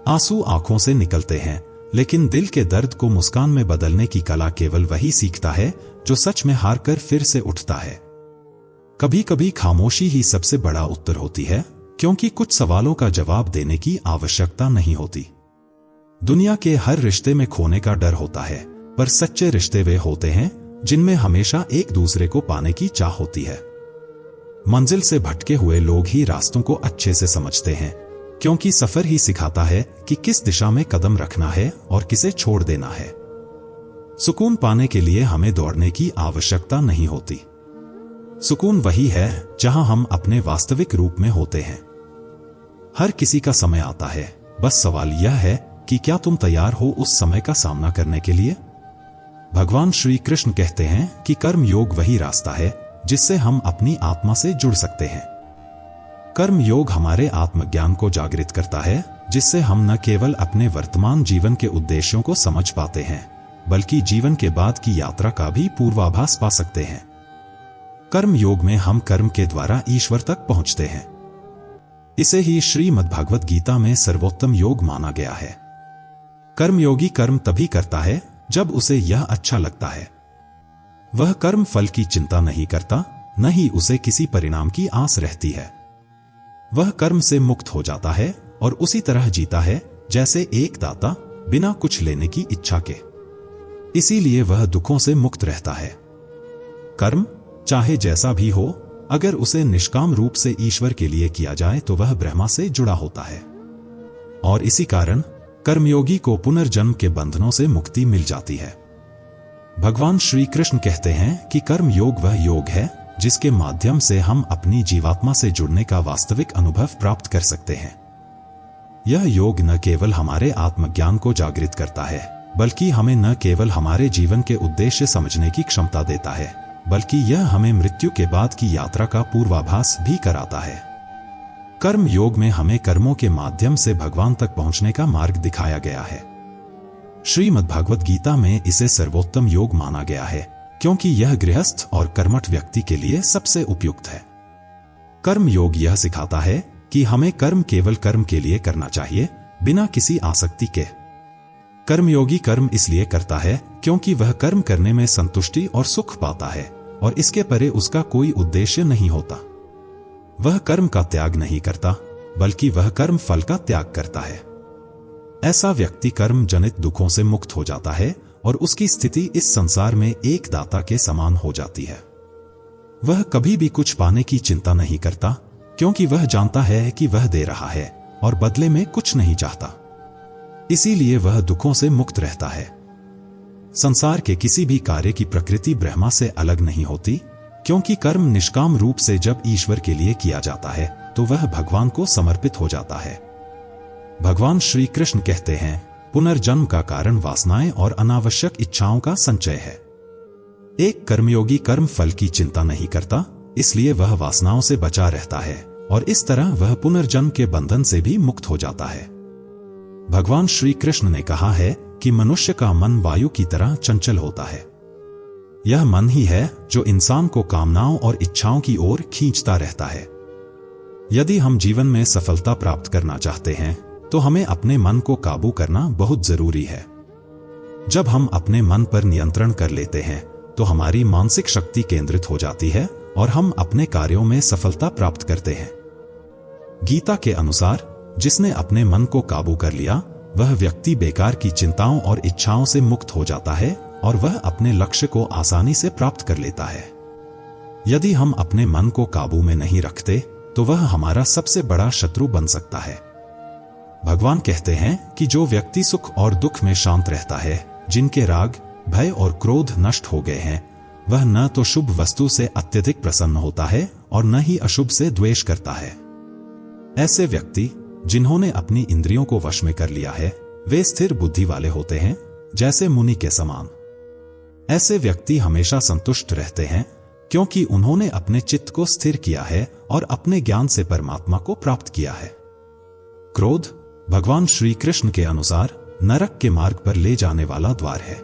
आंसू आंखों से निकलते हैं, लेकिन दिल के दर्द को मुस्कान में बदलने की कला केवल वही सीखता है जो सच में हार कर फिर से उठता है। कभी कभी खामोशी ही सबसे बड़ा उत्तर होती है, क्योंकि कुछ सवालों का जवाब देने की आवश्यकता नहीं होती। दुनिया के हर रिश्ते में खोने का डर होता है, पर सच्चे रिश्ते वे होते हैं जिनमें हमेशा एक दूसरे को पाने की चाह होती है। मंजिल से भटके हुए लोग ही रास्तों को अच्छे से समझते हैं, क्योंकि सफर ही सिखाता है कि किस दिशा में कदम रखना है और किसे छोड़ देना है। सुकून पाने के लिए हमें दौड़ने की आवश्यकता नहीं होती। सुकून वही है जहां हम अपने वास्तविक रूप में होते हैं। हर किसी का समय आता है, बस सवाल यह है कि क्या तुम तैयार हो उस समय का सामना करने के लिए। भगवान श्री कृष्ण कहते हैं कि कर्म योग वही रास्ता है जिससे हम अपनी आत्मा से जुड़ सकते हैं। कर्म योग हमारे आत्मज्ञान को जागृत करता है, जिससे हम न केवल अपने वर्तमान जीवन के उद्देश्यों को समझ पाते हैं, बल्कि जीवन के बाद की यात्रा का भी पूर्वाभास पा सकते हैं। कर्म योग में हम कर्म के द्वारा ईश्वर तक पहुंचते हैं। इसे ही श्रीमद् भागवत गीता में सर्वोत्तम योग माना गया है। कर्मयोगी कर्म तभी करता है जब उसे यह अच्छा लगता है। वह कर्म फल की चिंता नहीं करता, न ही उसे किसी परिणाम की आस रहती है। वह कर्म से मुक्त हो जाता है और उसी तरह जीता है जैसे एक दाता बिना कुछ लेने की इच्छा के। इसीलिए वह दुखों से मुक्त रहता है। कर्म चाहे जैसा भी हो, अगर उसे निष्काम रूप से ईश्वर के लिए किया जाए तो वह ब्रह्मा से जुड़ा होता है, और इसी कारण कर्मयोगी को पुनर्जन्म के बंधनों से मुक्ति मिल जाती है। भगवान श्री कृष्ण कहते हैं कि कर्म योग वह योग है जिसके माध्यम से हम अपनी जीवात्मा से जुड़ने का वास्तविक अनुभव प्राप्त कर सकते हैं। यह योग न केवल हमारे आत्मज्ञान को जागृत करता है, बल्कि हमें न केवल हमारे जीवन के उद्देश्य समझने की क्षमता देता है, बल्कि यह हमें मृत्यु के बाद की यात्रा का पूर्वाभास भी कराता है। कर्म योग में हमें कर्मों के माध्यम से भगवान तक पहुंचने का मार्ग दिखाया गया है। श्रीमद् भागवत गीता में इसे सर्वोत्तम योग माना गया है, क्योंकि यह गृहस्थ और कर्मठ व्यक्ति के लिए सबसे उपयुक्त है। कर्म योग यह सिखाता है कि हमें कर्म केवल कर्म के लिए करना चाहिए, बिना किसी आसक्ति के। कर्मयोगी कर्म इसलिए करता है क्योंकि वह कर्म करने में संतुष्टि और सुख पाता है, और इसके परे उसका कोई उद्देश्य नहीं होता। वह कर्म का त्याग नहीं करता, बल्कि वह कर्म फल का त्याग करता है। ऐसा व्यक्ति कर्म जनित दुखों से मुक्त हो जाता है और उसकी स्थिति इस संसार में एक दाता के समान हो जाती है। वह कभी भी कुछ पाने की चिंता नहीं करता, क्योंकि वह जानता है कि वह दे रहा है और बदले में कुछ नहीं चाहता। इसीलिए वह दुखों से मुक्त रहता है। संसार के किसी भी कार्य की प्रकृति ब्रह्मा से अलग नहीं होती, क्योंकि कर्म निष्काम रूप से जब ईश्वर के लिए किया जाता है तो वह भगवान को समर्पित हो जाता है। भगवान श्री कृष्ण कहते हैं, पुनर्जन्म का कारण वासनाएं और अनावश्यक इच्छाओं का संचय है। एक कर्मयोगी कर्म फल की चिंता नहीं करता, इसलिए वह वासनाओं से बचा रहता है, और इस तरह वह पुनर्जन्म के बंधन से भी मुक्त हो जाता है। भगवान श्री कृष्ण ने कहा है कि मनुष्य का मन वायु की तरह चंचल होता है। यह मन ही है जो इंसान को कामनाओं और इच्छाओं की ओर खींचता रहता है। यदि हम जीवन में सफलता प्राप्त करना चाहते हैं तो हमें अपने मन को काबू करना बहुत जरूरी है। जब हम अपने मन पर नियंत्रण कर लेते हैं तो हमारी मानसिक शक्ति केंद्रित हो जाती है और हम अपने कार्यों में सफलता प्राप्त करते हैं। गीता के अनुसार जिसने अपने मन को काबू कर लिया, वह व्यक्ति बेकार की चिंताओं और इच्छाओं से मुक्त हो जाता है और वह अपने लक्ष्य को आसानी से प्राप्त कर लेता है। यदि हम अपने मन को काबू में नहीं रखते तो वह हमारा सबसे बड़ा शत्रु बन सकता है। भगवान कहते हैं कि जो व्यक्ति सुख और दुख में शांत रहता है, जिनके राग, भय और क्रोध नष्ट हो गए हैं, वह न तो शुभ वस्तु से अत्यधिक प्रसन्न होता है और न ही अशुभ से द्वेष करता है। ऐसे व्यक्ति जिन्होंने अपनी इंद्रियों को वश में कर लिया है, वे स्थिर बुद्धि वाले होते हैं, जैसे मुनि के समान। ऐसे व्यक्ति हमेशा संतुष्ट रहते हैं क्योंकि उन्होंने अपने चित्त को स्थिर किया है और अपने ज्ञान से परमात्मा को प्राप्त किया है। क्रोध भगवान श्री कृष्ण के अनुसार नरक के मार्ग पर ले जाने वाला द्वार है।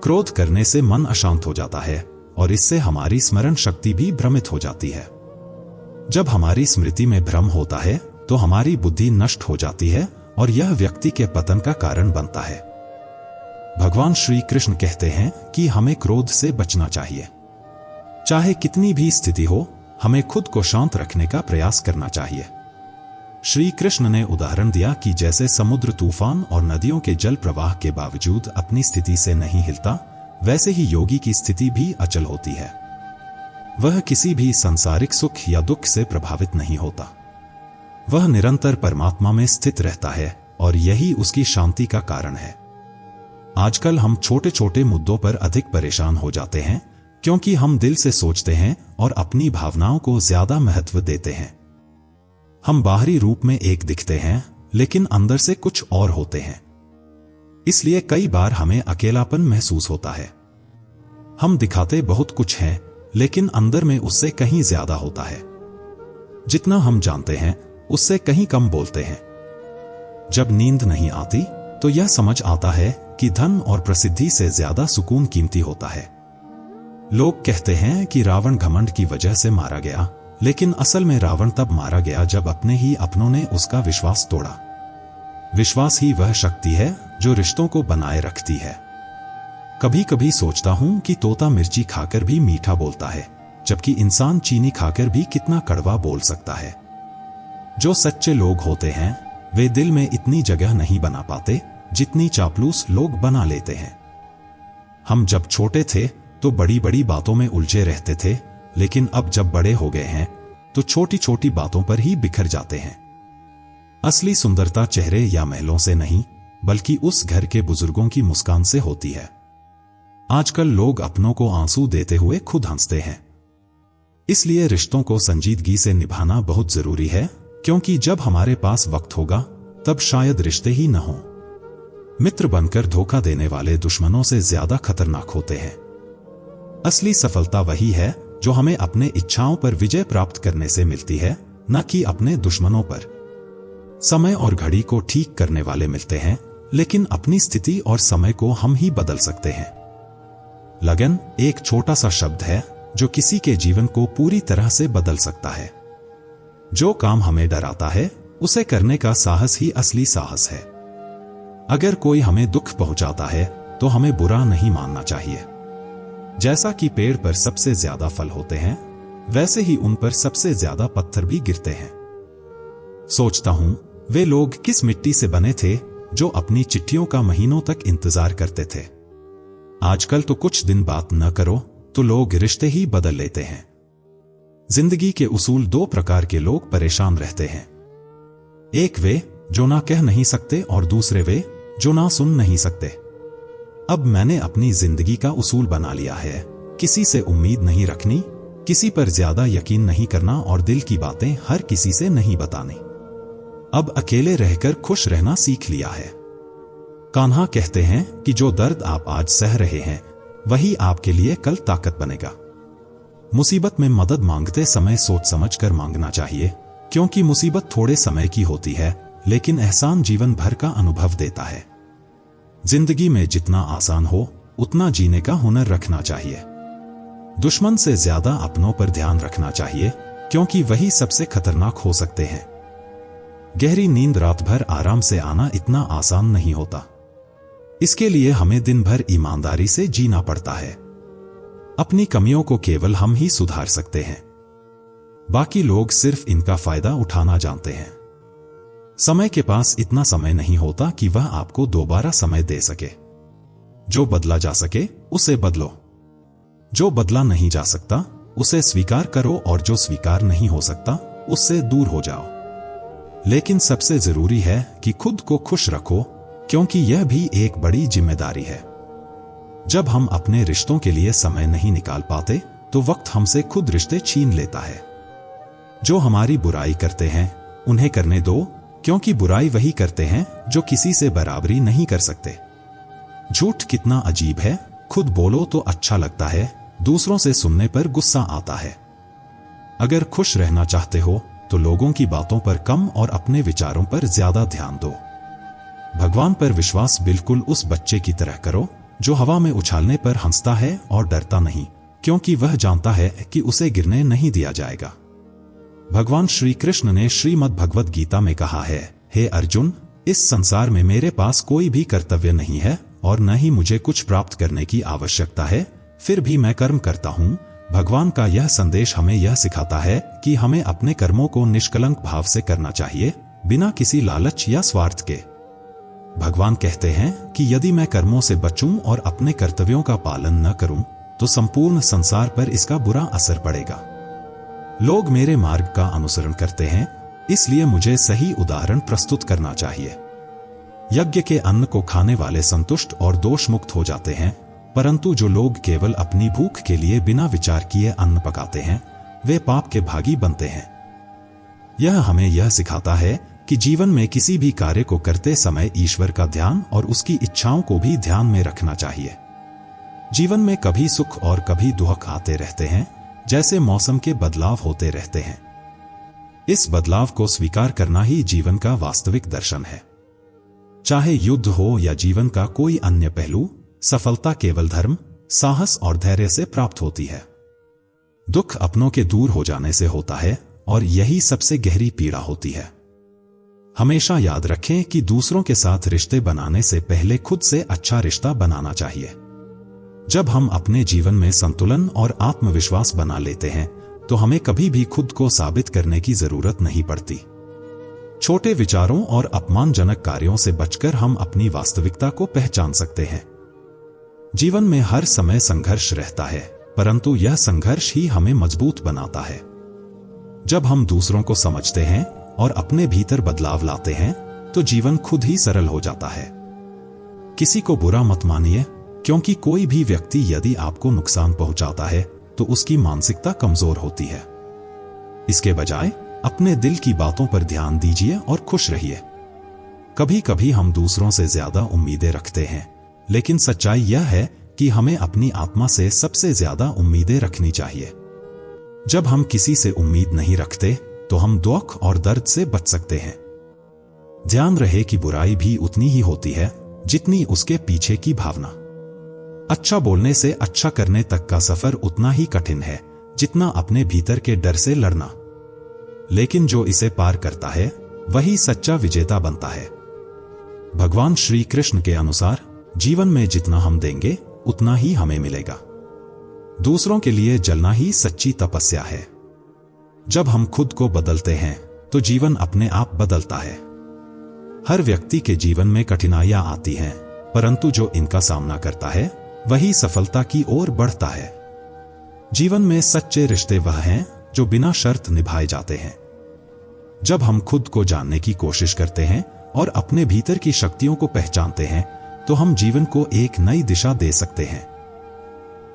क्रोध करने से मन अशांत हो जाता है और इससे हमारी स्मरण शक्ति भी भ्रमित हो जाती है। जब हमारी स्मृति में भ्रम होता है तो हमारी बुद्धि नष्ट हो जाती है और यह व्यक्ति के पतन का कारण बनता है। भगवान श्री कृष्ण कहते हैं कि हमें क्रोध से बचना चाहिए। चाहे कितनी भी स्थिति हो, हमें खुद को शांत रखने का प्रयास करना चाहिए। श्री कृष्ण ने उदाहरण दिया कि जैसे समुद्र तूफान और नदियों के जल प्रवाह के बावजूद अपनी स्थिति से नहीं हिलता, वैसे ही योगी की स्थिति भी अचल होती है। वह किसी भी सांसारिक सुख या दुख से प्रभावित नहीं होता। वह निरंतर परमात्मा में स्थित रहता है और यही उसकी शांति का कारण है। आजकल हम छोटे छोटे मुद्दों पर अधिक परेशान हो जाते हैं क्योंकि हम दिल से सोचते हैं और अपनी भावनाओं को ज्यादा महत्व देते हैं। हम बाहरी रूप में एक दिखते हैं लेकिन अंदर से कुछ और होते हैं। इसलिए कई बार हमें अकेलापन महसूस होता है। हम दिखाते बहुत कुछ हैं लेकिन अंदर में उससे कहीं ज्यादा होता है। जितना हम जानते हैं उससे कहीं कम बोलते हैं। जब नींद नहीं आती तो यह समझ आता है कि धन और प्रसिद्धि से ज्यादा सुकून कीमती होता है। लोग कहते हैं कि रावण घमंड की वजह से मारा गया, लेकिन असल में रावण तब मारा गया जब अपने ही अपनों ने उसका विश्वास तोड़ा। विश्वास ही वह शक्ति है जो रिश्तों को बनाए रखती है। कभी कभी सोचता हूं कि तोता मिर्ची खाकर भी मीठा बोलता है, जबकि इंसान चीनी खाकर भी कितना कड़वा बोल सकता है। जो सच्चे लोग होते हैं वे दिल में इतनी जगह नहीं बना पाते जितनी चापलूस लोग बना लेते हैं। हम जब छोटे थे तो बड़ी बड़ी बातों में उलझे रहते थे, लेकिन अब जब बड़े हो गए हैं तो छोटी छोटी बातों पर ही बिखर जाते हैं। असली सुंदरता चेहरे या महलों से नहीं, बल्कि उस घर के बुजुर्गों की मुस्कान से होती है। आजकल लोग अपनों को आंसू देते हुए खुद हंसते हैं। इसलिए रिश्तों को संजीदगी से निभाना बहुत जरूरी है, क्योंकि जब हमारे पास वक्त होगा तब शायद रिश्ते ही न हों। मित्र बनकर धोखा देने वाले दुश्मनों से ज्यादा खतरनाक होते हैं। असली सफलता वही है जो हमें अपने इच्छाओं पर विजय प्राप्त करने से मिलती है, न कि अपने दुश्मनों पर। समय और घड़ी को ठीक करने वाले मिलते हैं, लेकिन अपनी स्थिति और समय को हम ही बदल सकते हैं। लगन एक छोटा सा शब्द है जो किसी के जीवन को पूरी तरह से बदल सकता है। जो काम हमें डराता है उसे करने का साहस ही असली साहस है। अगर कोई हमें दुख पहुंचाता है तो हमें बुरा नहीं मानना चाहिए। जैसा कि पेड़ पर सबसे ज्यादा फल होते हैं, वैसे ही उन पर सबसे ज्यादा पत्थर भी गिरते हैं। सोचता हूं वे लोग किस मिट्टी से बने थे जो अपनी चिट्ठियों का महीनों तक इंतजार करते थे। आजकल तो कुछ दिन बात न करो तो लोग रिश्ते ही बदल लेते हैं। जिंदगी के उसूल दो प्रकार के लोग परेशान रहते हैं। एक वे जो ना कह नहीं सकते और दूसरे वे जो ना सुन नहीं सकते। अब मैंने अपनी जिंदगी का उसूल बना लिया है, किसी से उम्मीद नहीं रखनी, किसी पर ज्यादा यकीन नहीं करना और दिल की बातें हर किसी से नहीं बतानी। अब अकेले रहकर खुश रहना सीख लिया है। कान्हा कहते हैं कि जो दर्द आप आज सह रहे हैं वही आपके लिए कल ताकत बनेगा। मुसीबत में मदद मांगते समय सोच समझ कर मांगना चाहिए, क्योंकि मुसीबत थोड़े समय की होती है लेकिन एहसान जीवन भर का अनुभव देता है। जिंदगी में जितना आसान हो उतना जीने का हुनर रखना चाहिए। दुश्मन से ज्यादा अपनों पर ध्यान रखना चाहिए, क्योंकि वही सबसे खतरनाक हो सकते हैं। गहरी नींद रात भर आराम से आना इतना आसान नहीं होता। इसके लिए हमें दिन भर ईमानदारी से जीना पड़ता है। अपनी कमियों को केवल हम ही सुधार सकते हैं। बाकी लोग सिर्फ इनका फायदा उठाना जानते हैं। समय के पास इतना समय नहीं होता कि वह आपको दोबारा समय दे सके। जो बदला जा सके उसे बदलो, जो बदला नहीं जा सकता उसे स्वीकार करो और जो स्वीकार नहीं हो सकता उससे दूर हो जाओ। लेकिन सबसे जरूरी है कि खुद को खुश रखो, क्योंकि यह भी एक बड़ी जिम्मेदारी है। जब हम अपने रिश्तों के लिए समय नहीं निकाल पाते तो वक्त हमसे खुद रिश्ते छीन लेता है। जो हमारी बुराई करते हैं उन्हें करने दो, क्योंकि बुराई वही करते हैं जो किसी से बराबरी नहीं कर सकते। झूठ कितना अजीब है, खुद बोलो तो अच्छा लगता है, दूसरों से सुनने पर गुस्सा आता है। अगर खुश रहना चाहते हो तो लोगों की बातों पर कम और अपने विचारों पर ज्यादा ध्यान दो। भगवान पर विश्वास बिल्कुल उस बच्चे की तरह करो जो हवा में उछालने पर हंसता है और डरता नहीं, क्योंकि वह जानता है कि उसे गिरने नहीं दिया जाएगा। भगवान श्री कृष्ण ने श्रीमद् भगवद गीता में कहा है, हे अर्जुन, इस संसार में मेरे पास कोई भी कर्तव्य नहीं है और न ही मुझे कुछ प्राप्त करने की आवश्यकता है, फिर भी मैं कर्म करता हूँ। भगवान का यह संदेश हमें यह सिखाता है कि हमें अपने कर्मों को निष्कलंक भाव से करना चाहिए, बिना किसी लालच या स्वार्थ के। भगवान कहते हैं कि यदि मैं कर्मों से बचूं और अपने कर्तव्यों का पालन न करूं, तो संपूर्ण संसार पर इसका बुरा असर पड़ेगा। लोग मेरे मार्ग का अनुसरण करते हैं, इसलिए मुझे सही उदाहरण प्रस्तुत करना चाहिए। यज्ञ के अन्न को खाने वाले संतुष्ट और दोष मुक्त हो जाते हैं, परंतु जो लोग केवल अपनी भूख के लिए बिना विचार किए अन्न पकाते हैं, वे पाप के भागी बनते हैं। यह हमें यह सिखाता है कि जीवन में किसी भी कार्य को करते समय ईश्वर का ध्यान और उसकी इच्छाओं को भी ध्यान में रखना चाहिए। जीवन में कभी सुख और कभी दुख आते रहते हैं, जैसे मौसम के बदलाव होते रहते हैं। इस बदलाव को स्वीकार करना ही जीवन का वास्तविक दर्शन है। चाहे युद्ध हो या जीवन का कोई अन्य पहलू, सफलता केवल धर्म, साहस और धैर्य से प्राप्त होती है। दुख अपनों के दूर हो जाने से होता है और यही सबसे गहरी पीड़ा होती है। हमेशा याद रखें कि दूसरों के साथ रिश्ते बनाने से पहले खुद से अच्छा रिश्ता बनाना चाहिए। जब हम अपने जीवन में संतुलन और आत्मविश्वास बना लेते हैं तो हमें कभी भी खुद को साबित करने की जरूरत नहीं पड़ती। छोटे विचारों और अपमानजनक कार्यों से बचकर हम अपनी वास्तविकता को पहचान सकते हैं। जीवन में हर समय संघर्ष रहता है, परंतु यह संघर्ष ही हमें मजबूत बनाता है। जब हम दूसरों को समझते हैं और अपने भीतर बदलाव लाते हैं तो जीवन खुद ही सरल हो जाता है। किसी को बुरा मत मानिए, क्योंकि कोई भी व्यक्ति यदि आपको नुकसान पहुंचाता है तो उसकी मानसिकता कमजोर होती है। इसके बजाय अपने दिल की बातों पर ध्यान दीजिए और खुश रहिए। कभी कभी हम दूसरों से ज्यादा उम्मीदें रखते हैं, लेकिन सच्चाई यह है कि हमें अपनी आत्मा से सबसे ज्यादा उम्मीदें रखनी चाहिए। जब हम किसी से उम्मीद नहीं रखते तो हम दुख और दर्द से बच सकते हैं। ध्यान रहे कि बुराई भी उतनी ही होती है जितनी उसके पीछे की भावना। अच्छा बोलने से अच्छा करने तक का सफर उतना ही कठिन है जितना अपने भीतर के डर से लड़ना। लेकिन जो इसे पार करता है वही सच्चा विजेता बनता है। भगवान श्री कृष्ण के अनुसार जीवन में जितना हम देंगे उतना ही हमें मिलेगा। दूसरों के लिए जलना ही सच्ची तपस्या है। जब हम खुद को बदलते हैं तो जीवन अपने आप बदलता है। हर व्यक्ति के जीवन में कठिनाइयां आती हैं, परंतु जो इनका सामना करता है वही सफलता की ओर बढ़ता है। जीवन में सच्चे रिश्ते वह हैं जो बिना शर्त निभाए जाते हैं। जब हम खुद को जानने की कोशिश करते हैं और अपने भीतर की शक्तियों को पहचानते हैं तो हम जीवन को एक नई दिशा दे सकते हैं।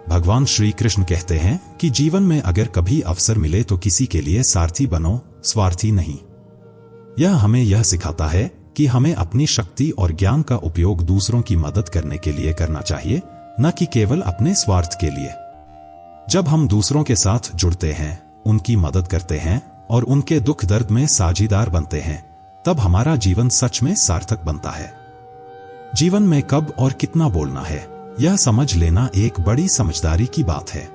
भगवान श्री कृष्ण कहते हैं कि जीवन में अगर कभी अवसर मिले तो किसी के लिए सारथी बनो, स्वार्थी नहीं। यह हमें यह सिखाता है कि हमें अपनी शक्ति और ज्ञान का उपयोग दूसरों की मदद करने के लिए करना चाहिए, न कि केवल अपने स्वार्थ के लिए। जब हम दूसरों के साथ जुड़ते हैं, उनकी मदद करते हैं और उनके दुख दर्द में साझीदार बनते हैं, तब हमारा जीवन सच में सार्थक बनता है। जीवन में कब और कितना बोलना है, यह समझ लेना एक बड़ी समझदारी की बात है।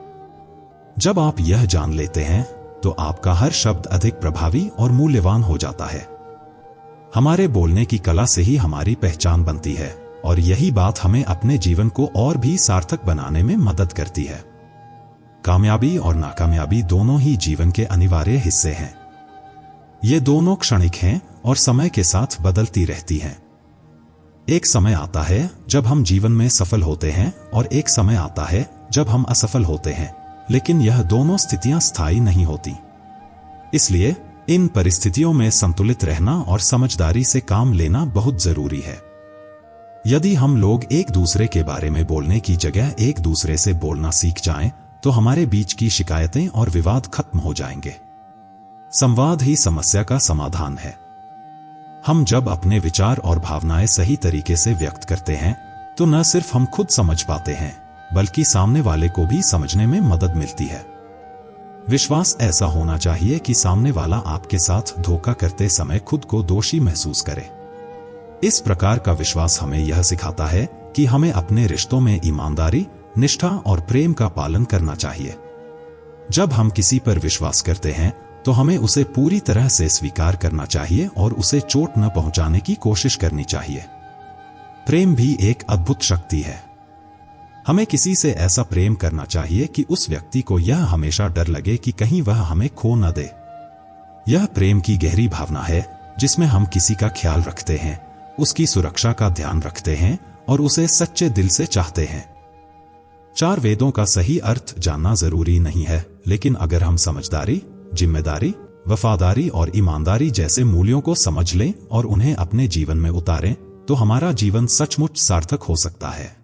जब आप यह जान लेते हैं तो आपका हर शब्द अधिक प्रभावी और मूल्यवान हो जाता है। हमारे बोलने की कला से ही हमारी पहचान बनती है और यही बात हमें अपने जीवन को और भी सार्थक बनाने में मदद करती है। कामयाबी और नाकामयाबी दोनों ही जीवन के अनिवार्य हिस्से हैं। ये दोनों क्षणिक हैं और समय के साथ बदलती रहती हैं। एक समय आता है जब हम जीवन में सफल होते हैं और एक समय आता है जब हम असफल होते हैं, लेकिन यह दोनों स्थितियां स्थायी नहीं होती। इसलिए इन परिस्थितियों में संतुलित रहना और समझदारी से काम लेना बहुत जरूरी है। यदि हम लोग एक दूसरे के बारे में बोलने की जगह एक दूसरे से बोलना सीख जाएं, तो हमारे बीच की शिकायतें और विवाद खत्म हो जाएंगे। संवाद ही समस्या का समाधान है। हम जब अपने विचार और भावनाएं सही तरीके से व्यक्त करते हैं, तो न सिर्फ हम खुद समझ पाते हैं, बल्कि सामने वाले को भी समझने में मदद मिलती है। विश्वास ऐसा होना चाहिए कि सामने वाला आपके साथ धोखा करते समय खुद को दोषी महसूस करे। इस प्रकार का विश्वास हमें यह सिखाता है कि हमें अपने रिश्तों में ईमानदारी, निष्ठा और प्रेम का पालन करना चाहिए। जब हम किसी पर विश्वास करते हैं, तो हमें उसे पूरी तरह से स्वीकार करना चाहिए और उसे चोट न पहुंचाने की कोशिश करनी चाहिए। प्रेम भी एक अद्भुत शक्ति है। हमें किसी से ऐसा प्रेम करना चाहिए कि उस व्यक्ति को यह हमेशा डर लगे कि कहीं वह हमें खो न दे। यह प्रेम की गहरी भावना है जिसमें हम किसी का ख्याल रखते हैं, उसकी सुरक्षा का ध्यान रखते हैं और उसे सच्चे दिल से चाहते हैं। चार वेदों का सही अर्थ जानना जरूरी नहीं है, लेकिन अगर हम समझदारी, जिम्मेदारी, वफादारी और ईमानदारी जैसे मूल्यों को समझ लें और उन्हें अपने जीवन में उतारें, तो हमारा जीवन सचमुच सार्थक हो सकता है।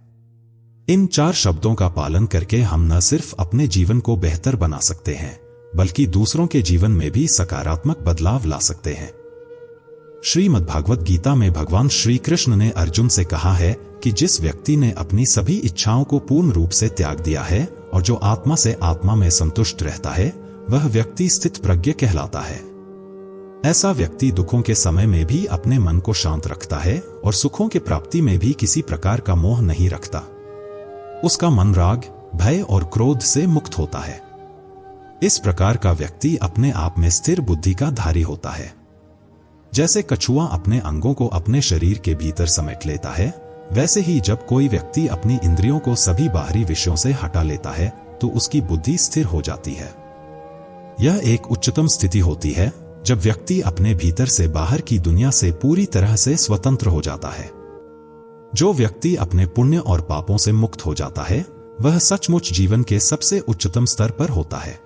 इन चार शब्दों का पालन करके हम न सिर्फ अपने जीवन को बेहतर बना सकते हैं, बल्कि दूसरों के जीवन में भी सकारात्मक बदलाव ला सकते हैं। श्रीमद् भागवत गीता में भगवान श्री कृष्ण ने अर्जुन से कहा है कि जिस व्यक्ति ने अपनी सभी इच्छाओं को पूर्ण रूप से त्याग दिया है और जो आत्मा से आत्मा में संतुष्ट रहता है, वह व्यक्ति स्थित प्रज्ञ कहलाता है। ऐसा व्यक्ति दुखों के समय में भी अपने मन को शांत रखता है और सुखों की प्राप्ति में भी किसी प्रकार का मोह नहीं रखता। उसका मन राग, भय और क्रोध से मुक्त होता है। इस प्रकार का व्यक्ति अपने आप में स्थिर बुद्धि का धारी होता है। जैसे कछुआ अपने अंगों को अपने शरीर के भीतर समेट लेता है, वैसे ही जब कोई व्यक्ति अपनी इंद्रियों को सभी बाहरी विषयों से हटा लेता है, तो उसकी बुद्धि स्थिर हो जाती है। यह एक उच्चतम स्थिति होती है जब व्यक्ति अपने भीतर से बाहर की दुनिया से पूरी तरह से स्वतंत्र हो जाता है। जो व्यक्ति अपने पुण्य और पापों से मुक्त हो जाता है, वह सचमुच जीवन के सबसे उच्चतम स्तर पर होता है।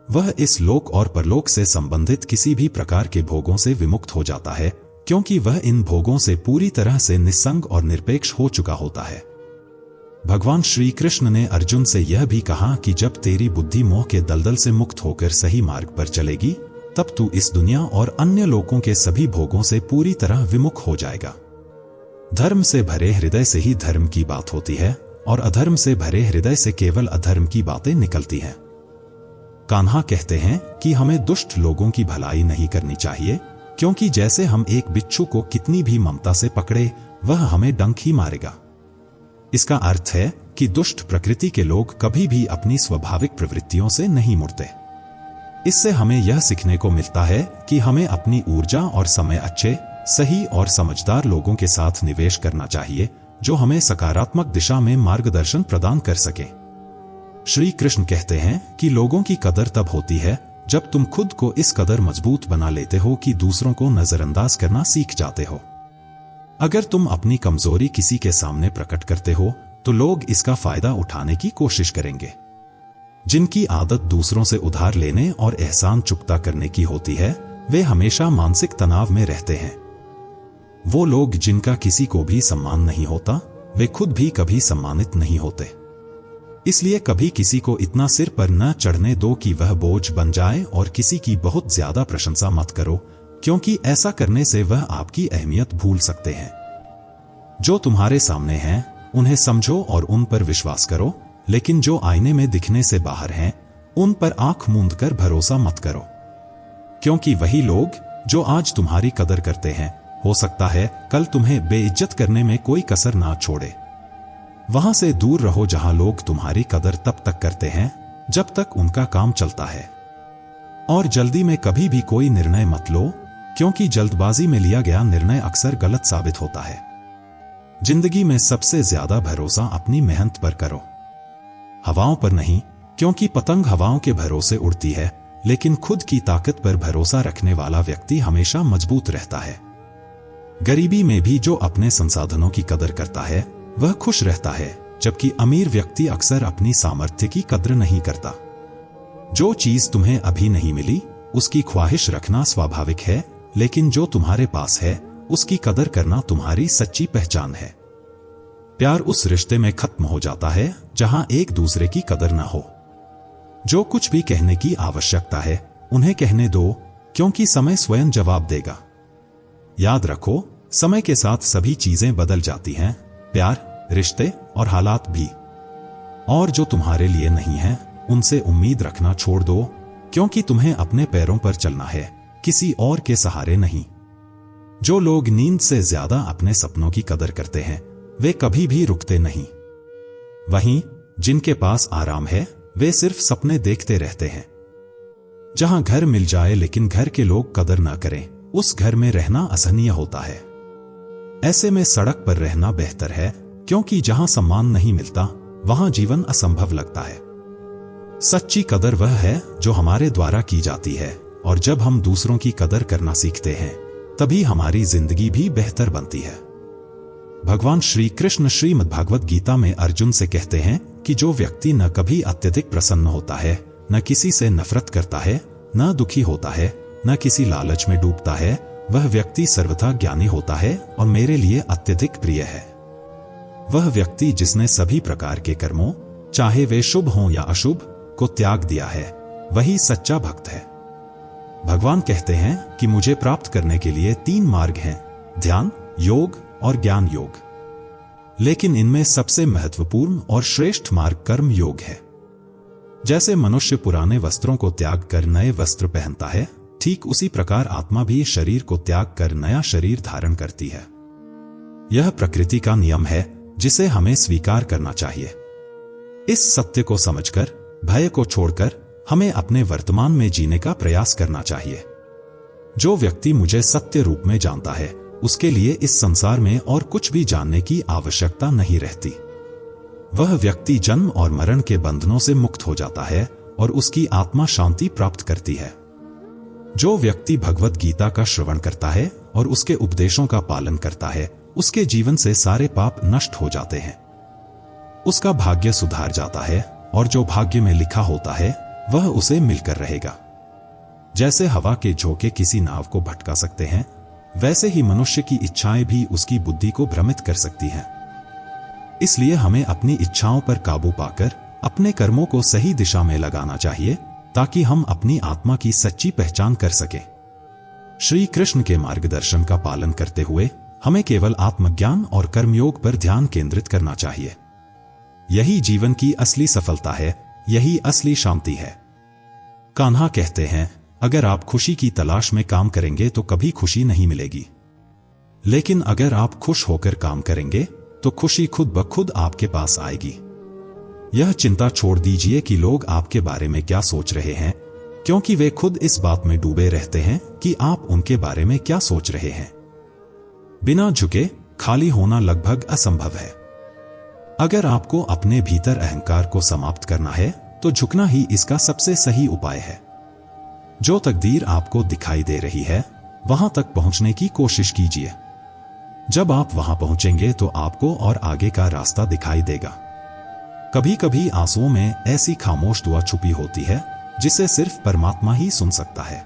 वह इस लोक और परलोक से संबंधित किसी भी प्रकार के भोगों से विमुक्त हो जाता है, क्योंकि वह इन भोगों से पूरी तरह से निस्संग और निरपेक्ष हो चुका होता है। भगवान श्री कृष्ण ने अर्जुन से यह भी कहा कि जब तेरी बुद्धि मोह के दलदल से मुक्त होकर सही मार्ग पर चलेगी, तब तू इस दुनिया और अन्य लोकों के सभी भोगों से पूरी तरह विमुख हो जाएगा। धर्म से भरे हृदय से ही धर्म की बात होती है और अधर्म से भरे हृदय से केवल अधर्म की बातें निकलती हैं। कान्हा कहते हैं कि हमें दुष्ट लोगों की भलाई नहीं करनी चाहिए, क्योंकि जैसे हम एक बिच्छू को कितनी भी ममता से पकड़े, वह हमें डंक ही मारेगा। इसका अर्थ है कि दुष्ट प्रकृति के लोग कभी भी अपनी स्वाभाविक प्रवृत्तियों से नहीं मुड़ते। इससे हमें यह सीखने को मिलता है कि हमें अपनी ऊर्जा और समय अच्छे, सही और समझदार लोगों के साथ निवेश करना चाहिए, जो हमें सकारात्मक दिशा में मार्गदर्शन प्रदान कर सके। श्री कृष्ण कहते हैं कि लोगों की कदर तब होती है जब तुम खुद को इस कदर मजबूत बना लेते हो कि दूसरों को नजरअंदाज करना सीख जाते हो। अगर तुम अपनी कमजोरी किसी के सामने प्रकट करते हो, तो लोग इसका फायदा उठाने की कोशिश करेंगे। जिनकी आदत दूसरों से उधार लेने और एहसान चुकता करने की होती है, वे हमेशा मानसिक तनाव में रहते हैं। वो लोग जिनका किसी को भी सम्मान नहीं होता, वे खुद भी कभी सम्मानित नहीं होते। इसलिए कभी किसी को इतना सिर पर न चढ़ने दो कि वह बोझ बन जाए और किसी की बहुत ज्यादा प्रशंसा मत करो, क्योंकि ऐसा करने से वह आपकी अहमियत भूल सकते हैं। जो तुम्हारे सामने हैं, उन्हें समझो और उन पर विश्वास करो, लेकिन जो आईने में दिखने से बाहर हैं, उन पर आंख मूंद कर भरोसा मत करो। क्योंकि वही लोग जो आज तुम्हारी कदर करते हैं, हो सकता है कल तुम्हें बेइज्जत करने में कोई कसर ना छोड़े। वहां से दूर रहो जहां लोग तुम्हारी कदर तब तक करते हैं जब तक उनका काम चलता है। और जल्दी में कभी भी कोई निर्णय मत लो, क्योंकि जल्दबाजी में लिया गया निर्णय अक्सर गलत साबित होता है। जिंदगी में सबसे ज्यादा भरोसा अपनी मेहनत पर करो, हवाओं पर नहीं, क्योंकि पतंग हवाओं के भरोसे उड़ती है, लेकिन खुद की ताकत पर भरोसा रखने वाला व्यक्ति हमेशा मजबूत रहता है। गरीबी में भी जो अपने संसाधनों की कदर करता है वह खुश रहता है, जबकि अमीर व्यक्ति अक्सर अपनी सामर्थ्य की कदर नहीं करता। जो चीज तुम्हें अभी नहीं मिली उसकी ख्वाहिश रखना स्वाभाविक है, लेकिन जो तुम्हारे पास है उसकी कदर करना तुम्हारी सच्ची पहचान है। प्यार उस रिश्ते में खत्म हो जाता है जहां एक दूसरे की कदर ना हो। जो कुछ भी कहने की आवश्यकता है उन्हें कहने दो, क्योंकि समय स्वयं जवाब देगा। याद रखो, समय के साथ सभी चीजें बदल जाती हैं, प्यार, रिश्ते और हालात भी। और जो तुम्हारे लिए नहीं है उनसे उम्मीद रखना छोड़ दो, क्योंकि तुम्हें अपने पैरों पर चलना है, किसी और के सहारे नहीं। जो लोग नींद से ज्यादा अपने सपनों की कदर करते हैं वे कभी भी रुकते नहीं। वहीं जिनके पास आराम है वे सिर्फ सपने देखते रहते हैं। जहां घर मिल जाए लेकिन घर के लोग कदर ना करें, उस घर में रहना असहनीय होता है। ऐसे में सड़क पर रहना बेहतर है, क्योंकि जहां सम्मान नहीं मिलता वहां जीवन असंभव लगता है। सच्ची कदर वह है जो हमारे द्वारा की जाती है, और जब हम दूसरों की कदर करना सीखते हैं तभी हमारी जिंदगी भी बेहतर बनती है। भगवान श्री कृष्ण श्रीमद् भागवत गीता में अर्जुन से कहते हैं कि जो व्यक्ति न कभी अत्यधिक प्रसन्न होता है, न किसी से नफरत करता है, न दुखी होता है, न किसी लालच में डूबता है, वह व्यक्ति सर्वथा ज्ञानी होता है और मेरे लिए अत्यधिक प्रिय है। वह व्यक्ति जिसने सभी प्रकार के कर्मों, चाहे वे शुभ हों या अशुभ, को त्याग दिया है, वही सच्चा भक्त है। भगवान कहते हैं कि मुझे प्राप्त करने के लिए 3 मार्ग हैं, ध्यान, योग और ज्ञान योग। लेकिन इनमें सबसे महत्वपूर्ण और श्रेष्ठ मार्ग कर्म योग है। जैसे मनुष्य पुराने वस्त्रों को त्याग कर नए वस्त्र पहनता है, ठीक उसी प्रकार आत्मा भी शरीर को त्याग कर नया शरीर धारण करती है। यह प्रकृति का नियम है जिसे हमें स्वीकार करना चाहिए। इस सत्य को समझकर, भय को छोड़कर हमें अपने वर्तमान में जीने का प्रयास करना चाहिए। जो व्यक्ति मुझे सत्य रूप में जानता है उसके लिए इस संसार में और कुछ भी जानने की आवश्यकता नहीं रहती। वह व्यक्ति जन्म और मरण के बंधनों से मुक्त हो जाता है और उसकी आत्मा शांति प्राप्त करती है। जो व्यक्ति भगवत गीता का श्रवण करता है और उसके उपदेशों का पालन करता है, उसके जीवन से सारे पाप नष्ट हो जाते हैं। उसका भाग्य सुधार जाता है और जो भाग्य में लिखा होता है वह उसे मिलकर रहेगा। जैसे हवा के झोंके किसी नाव को भटका सकते हैं, वैसे ही मनुष्य की इच्छाएं भी उसकी बुद्धि को भ्रमित कर सकती हैं। इसलिए हमें अपनी इच्छाओं पर काबू पाकर अपने कर्मों को सही दिशा में लगाना चाहिए, ताकि हम अपनी आत्मा की सच्ची पहचान कर सकें। श्री कृष्ण के मार्गदर्शन का पालन करते हुए हमें केवल आत्मज्ञान और कर्मयोग पर ध्यान केंद्रित करना चाहिए। यही जीवन की असली सफलता है, यही असली शांति है। कान्हा कहते हैं, अगर आप खुशी की तलाश में काम करेंगे तो कभी खुशी नहीं मिलेगी, लेकिन अगर आप खुश होकर काम करेंगे तो खुशी खुद ब खुद आपके पास आएगी। यह चिंता छोड़ दीजिए कि लोग आपके बारे में क्या सोच रहे हैं, क्योंकि वे खुद इस बात में डूबे रहते हैं कि आप उनके बारे में क्या सोच रहे हैं। बिना झुके खाली होना लगभग असंभव है। अगर आपको अपने भीतर अहंकार को समाप्त करना है तो झुकना ही इसका सबसे सही उपाय है। जो तकदीर आपको दिखाई दे रही है वहां तक पहुंचने की कोशिश कीजिए। जब आप वहां पहुंचेंगे तो आपको और आगे का रास्ता दिखाई देगा। कभी कभी आंसुओं में ऐसी खामोश दुआ छुपी होती है जिसे सिर्फ परमात्मा ही सुन सकता है।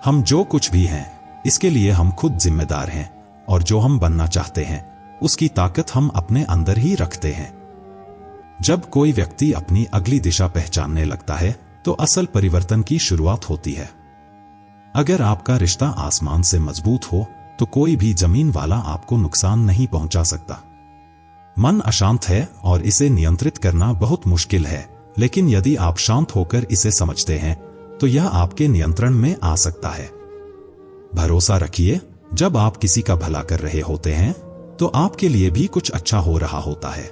हम जो कुछ भी हैं इसके लिए हम खुद जिम्मेदार हैं, और जो हम बनना चाहते हैं उसकी ताकत हम अपने अंदर ही रखते हैं। जब कोई व्यक्ति अपनी अगली दिशा पहचानने लगता है तो असल परिवर्तन की शुरुआत होती है। अगर आपका रिश्ता आसमान से मजबूत हो तो कोई भी जमीन वाला आपको नुकसान नहीं पहुंचा सकता। मन अशांत है और इसे नियंत्रित करना बहुत मुश्किल है, लेकिन यदि आप शांत होकर इसे समझते हैं तो यह आपके नियंत्रण में आ सकता है। भरोसा रखिए, जब आप किसी का भला कर रहे होते हैं तो आपके लिए भी कुछ अच्छा हो रहा होता है।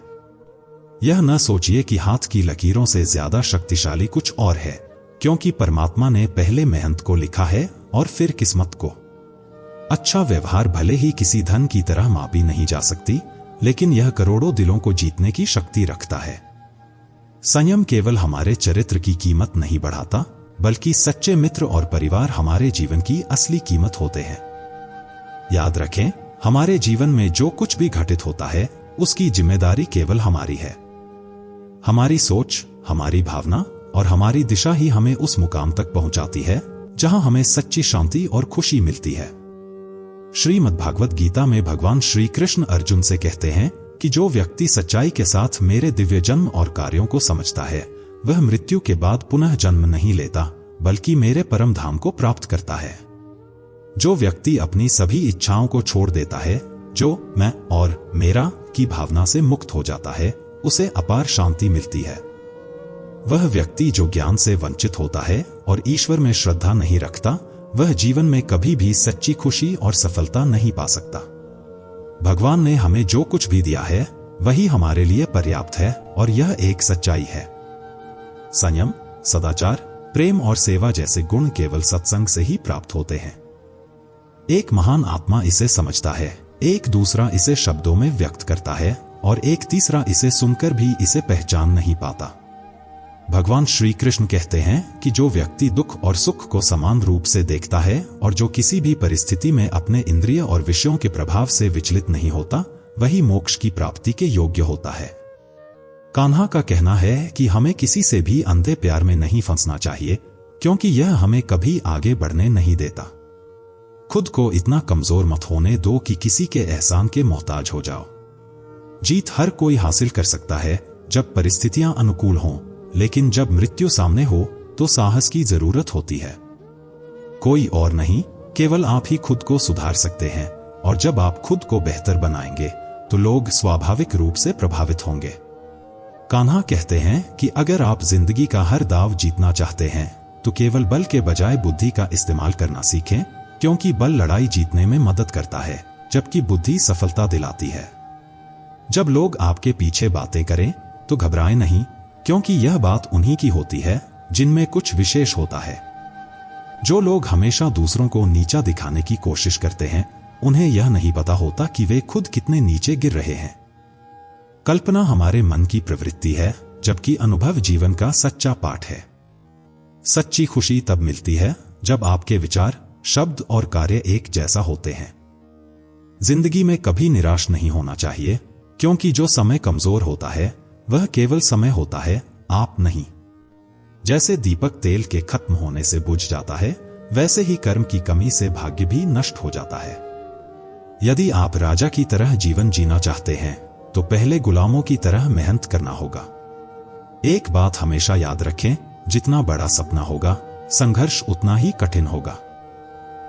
यह न सोचिए कि हाथ की लकीरों से ज्यादा शक्तिशाली कुछ और है, क्योंकि परमात्मा ने पहले मेहनत को लिखा है और फिर किस्मत को। अच्छा व्यवहार भले ही किसी धन की तरह मापी नहीं जा सकती, लेकिन यह करोड़ों दिलों को जीतने की शक्ति रखता है। संयम केवल हमारे चरित्र की कीमत नहीं बढ़ाता, बल्कि सच्चे मित्र और परिवार हमारे जीवन की असली कीमत होते हैं। याद रखें, हमारे जीवन में जो कुछ भी घटित होता है उसकी जिम्मेदारी केवल हमारी है। हमारी सोच, हमारी भावना और हमारी दिशा ही हमें उस मुकाम तक पहुंचाती है जहां हमें सच्ची शांति और खुशी मिलती है। श्रीमद् भागवत गीता में भगवान श्री कृष्ण अर्जुन से कहते हैं कि जो व्यक्ति सच्चाई के साथ मेरे दिव्य जन्म और कार्यों को समझता है वह मृत्यु के बाद पुनः जन्म नहीं लेता बल्कि मेरे परम धाम को प्राप्त करता है। जो व्यक्ति अपनी सभी इच्छाओं को छोड़ देता है, जो मैं और मेरा की भावना से मुक्त हो जाता है, उसे अपार शांति मिलती है। वह व्यक्ति जो ज्ञान से वंचित होता है और ईश्वर में श्रद्धा नहीं रखता, वह जीवन में कभी भी सच्ची खुशी और सफलता नहीं पा सकता। भगवान ने हमें जो कुछ भी दिया है वही हमारे लिए पर्याप्त है और यह एक सच्चाई है। संयम, सदाचार, प्रेम और सेवा जैसे गुण केवल सत्संग से ही प्राप्त होते हैं। एक महान आत्मा इसे समझता है, एक दूसरा इसे शब्दों में व्यक्त करता है और एक तीसरा इसे सुनकर भी इसे पहचान नहीं पाता। भगवान श्री कृष्ण कहते हैं कि जो व्यक्ति दुख और सुख को समान रूप से देखता है और जो किसी भी परिस्थिति में अपने इंद्रिय और विषयों के प्रभाव से विचलित नहीं होता, वही मोक्ष की प्राप्ति के योग्य होता है। कान्हा का कहना है कि हमें किसी से भी अंधे प्यार में नहीं फंसना चाहिए, क्योंकि यह हमें कभी आगे बढ़ने नहीं देता। खुद को इतना कमजोर मत होने दो कि किसी के एहसान के मोहताज हो जाओ। जीत हर कोई हासिल कर सकता है जब परिस्थितियां अनुकूल हों, लेकिन जब मृत्यु सामने हो तो साहस की जरूरत होती है। कोई और नहीं, केवल आप ही खुद को सुधार सकते हैं, और जब आप खुद को बेहतर बनाएंगे तो लोग स्वाभाविक रूप से प्रभावित होंगे। कान्हा कहते हैं कि अगर आप जिंदगी का हर दाव जीतना चाहते हैं तो केवल बल के बजाय बुद्धि का इस्तेमाल करना सीखें, क्योंकि बल लड़ाई जीतने में मदद करता है जबकि बुद्धि सफलता दिलाती है। जब लोग आपके पीछे बातें करें तो घबराएं नहीं, क्योंकि यह बात उन्हीं की होती है जिनमें कुछ विशेष होता है। जो लोग हमेशा दूसरों को नीचा दिखाने की कोशिश करते हैं, उन्हें यह नहीं पता होता कि वे खुद कितने नीचे गिर रहे हैं। कल्पना हमारे मन की प्रवृत्ति है, जबकि अनुभव जीवन का सच्चा पाठ है। सच्ची खुशी तब मिलती है जब आपके विचार, शब्द और कार्य एक जैसा होते हैं। जिंदगी में कभी निराश नहीं होना चाहिए, क्योंकि जो समय कमजोर होता है वह केवल समय होता है, आप नहीं। जैसे दीपक तेल के खत्म होने से बुझ जाता है, वैसे ही कर्म की कमी से भाग्य भी नष्ट हो जाता है। यदि आप राजा की तरह जीवन जीना चाहते हैं तो पहले गुलामों की तरह मेहनत करना होगा। एक बात हमेशा याद रखें, जितना बड़ा सपना होगा, संघर्ष उतना ही कठिन होगा।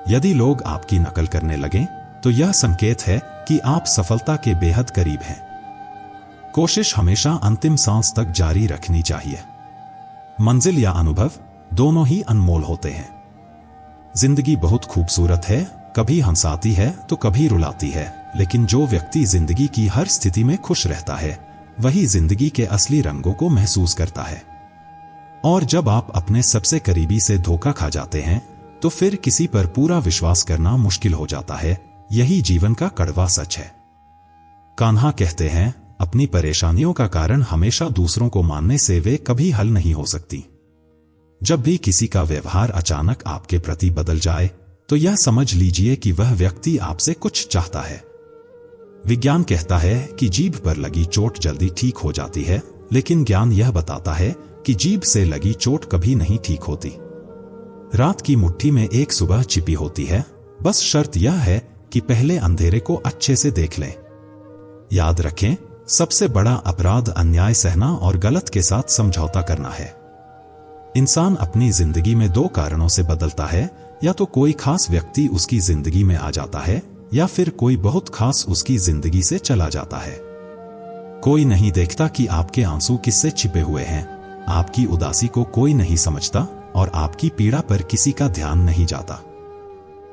यदि लोग आपकी नकल करने लगें तो यह संकेत है कि आप सफलता के बेहद करीब हैं। कोशिश हमेशा अंतिम सांस तक जारी रखनी चाहिए। मंजिल या अनुभव दोनों ही अनमोल होते हैं। जिंदगी बहुत खूबसूरत है, कभी हंसाती है तो कभी रुलाती है, लेकिन जो व्यक्ति जिंदगी की हर स्थिति में खुश रहता है वही जिंदगी के असली रंगों को महसूस करता है। और जब आप अपने सबसे करीबी से धोखा खा जाते हैं तो फिर किसी पर पूरा विश्वास करना मुश्किल हो जाता है। यही जीवन का कड़वा सच है। कान्हा कहते हैं, अपनी परेशानियों का कारण हमेशा दूसरों को मानने से वे कभी हल नहीं हो सकती। जब भी किसी का व्यवहार अचानक आपके प्रति बदल जाए तो यह समझ लीजिए कि वह व्यक्ति आपसे कुछ चाहता है। विज्ञान कहता है कि जीभ पर लगी चोट जल्दी ठीक हो जाती है, लेकिन ज्ञान यह बताता है कि जीभ से लगी चोट कभी नहीं ठीक होती। रात की मुट्ठी में एक सुबह छिपी होती है, बस शर्त यह है कि पहले अंधेरे को अच्छे से देख लें। याद रखें, सबसे बड़ा अपराध अन्याय सहना और गलत के साथ समझौता करना है। इंसान अपनी जिंदगी में दो कारणों से बदलता है, या तो कोई खास व्यक्ति उसकी जिंदगी में आ जाता है या फिर कोई बहुत खास उसकी जिंदगी से चला जाता है। कोई नहीं देखता कि आपके आंसू किससे छिपे हुए हैं, आपकी उदासी को कोई नहीं समझता और आपकी पीड़ा पर किसी का ध्यान नहीं जाता।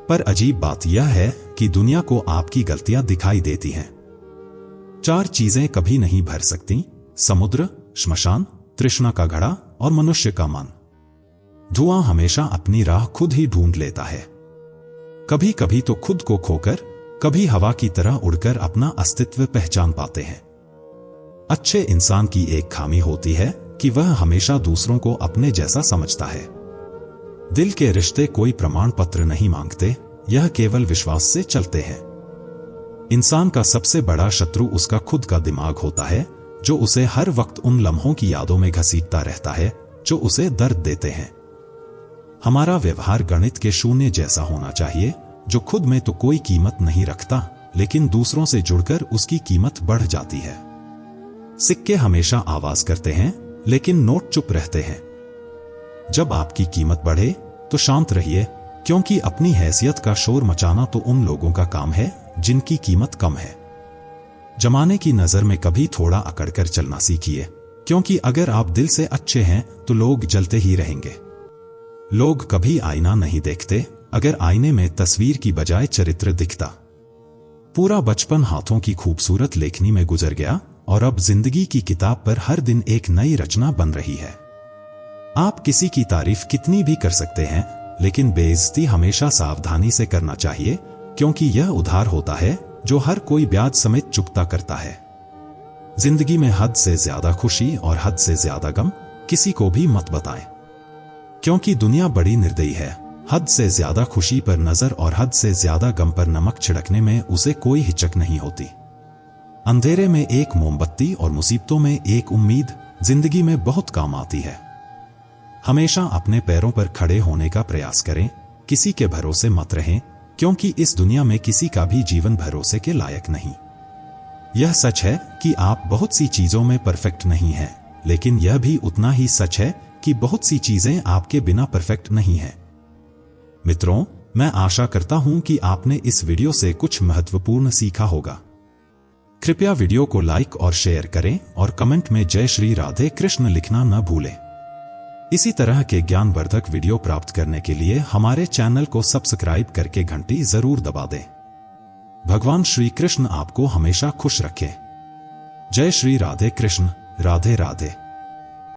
पर अजीब बात यह है कि दुनिया को आपकी गलतियां दिखाई देती हैं। 4 चीजें कभी नहीं भर सकती: समुद्र, श्मशान, तृष्णा का घड़ा और मनुष्य का मन। धुआं हमेशा अपनी राह खुद ही ढूंढ लेता है। कभी कभी तो खुद को खोकर, कभी हवा की तरह उड़कर अपना अस्तित्व पहचान पाते हैं। अच्छे इंसान की एक खामी होती है कि वह हमेशा दूसरों को अपने जैसा समझता है। दिल के रिश्ते कोई प्रमाण पत्र नहीं मांगते, यह केवल विश्वास से चलते हैं। इंसान का सबसे बड़ा शत्रु उसका खुद का दिमाग होता है, जो उसे हर वक्त उन लम्हों की यादों में घसीटता रहता है जो उसे दर्द देते हैं। हमारा व्यवहार गणित के शून्य जैसा होना चाहिए, जो खुद में तो कोई कीमत नहीं रखता, लेकिन दूसरों से जुड़कर उसकी कीमत बढ़ जाती है। सिक्के हमेशा आवाज करते हैं, लेकिन नोट चुप रहते हैं। जब आपकी कीमत बढ़े तो शांत रहिए, क्योंकि अपनी हैसियत का शोर मचाना तो उन लोगों का काम है जिनकी कीमत कम है। जमाने की नजर में कभी थोड़ा अकड़कर चलना सीखिए, क्योंकि अगर आप दिल से अच्छे हैं तो लोग जलते ही रहेंगे। लोग कभी आईना नहीं देखते, अगर आईने में तस्वीर की बजाय चरित्र दिखता। पूरा बचपन हाथों की खूबसूरत लेखनी में गुजर गया और अब जिंदगी की किताब पर हर दिन एक नई रचना बन रही है। आप किसी की तारीफ कितनी भी कर सकते हैं, लेकिन बेइज्जती हमेशा सावधानी से करना चाहिए, क्योंकि यह उधार होता है जो हर कोई ब्याज समेत चुकता करता है। जिंदगी में हद से ज्यादा खुशी और हद से ज्यादा गम किसी को भी मत बताएं, क्योंकि दुनिया बड़ी निर्दयी है। हद से ज्यादा खुशी पर नजर और हद से ज्यादा गम पर नमक छिड़कने में उसे कोई हिचक नहीं होती। अंधेरे में एक मोमबत्ती और मुसीबतों में एक उम्मीद जिंदगी में बहुत काम आती है। हमेशा अपने पैरों पर खड़े होने का प्रयास करें, किसी के भरोसे मत रहें, क्योंकि इस दुनिया में किसी का भी जीवन भरोसे के लायक नहीं। यह सच है कि आप बहुत सी चीजों में परफेक्ट नहीं हैं, लेकिन यह भी उतना ही सच है कि बहुत सी चीजें आपके बिना परफेक्ट नहीं हैं। मित्रों, मैं आशा करता हूं कि आपने इस वीडियो से कुछ महत्वपूर्ण सीखा होगा। कृपया वीडियो को लाइक और शेयर करें और कमेंट में जय श्री राधे कृष्ण लिखना न भूलें। इसी तरह के ज्ञानवर्धक वीडियो प्राप्त करने के लिए हमारे चैनल को सब्सक्राइब करके घंटी जरूर दबा दें। भगवान श्री कृष्ण आपको हमेशा खुश रखे। जय श्री राधे कृष्ण। राधे राधे।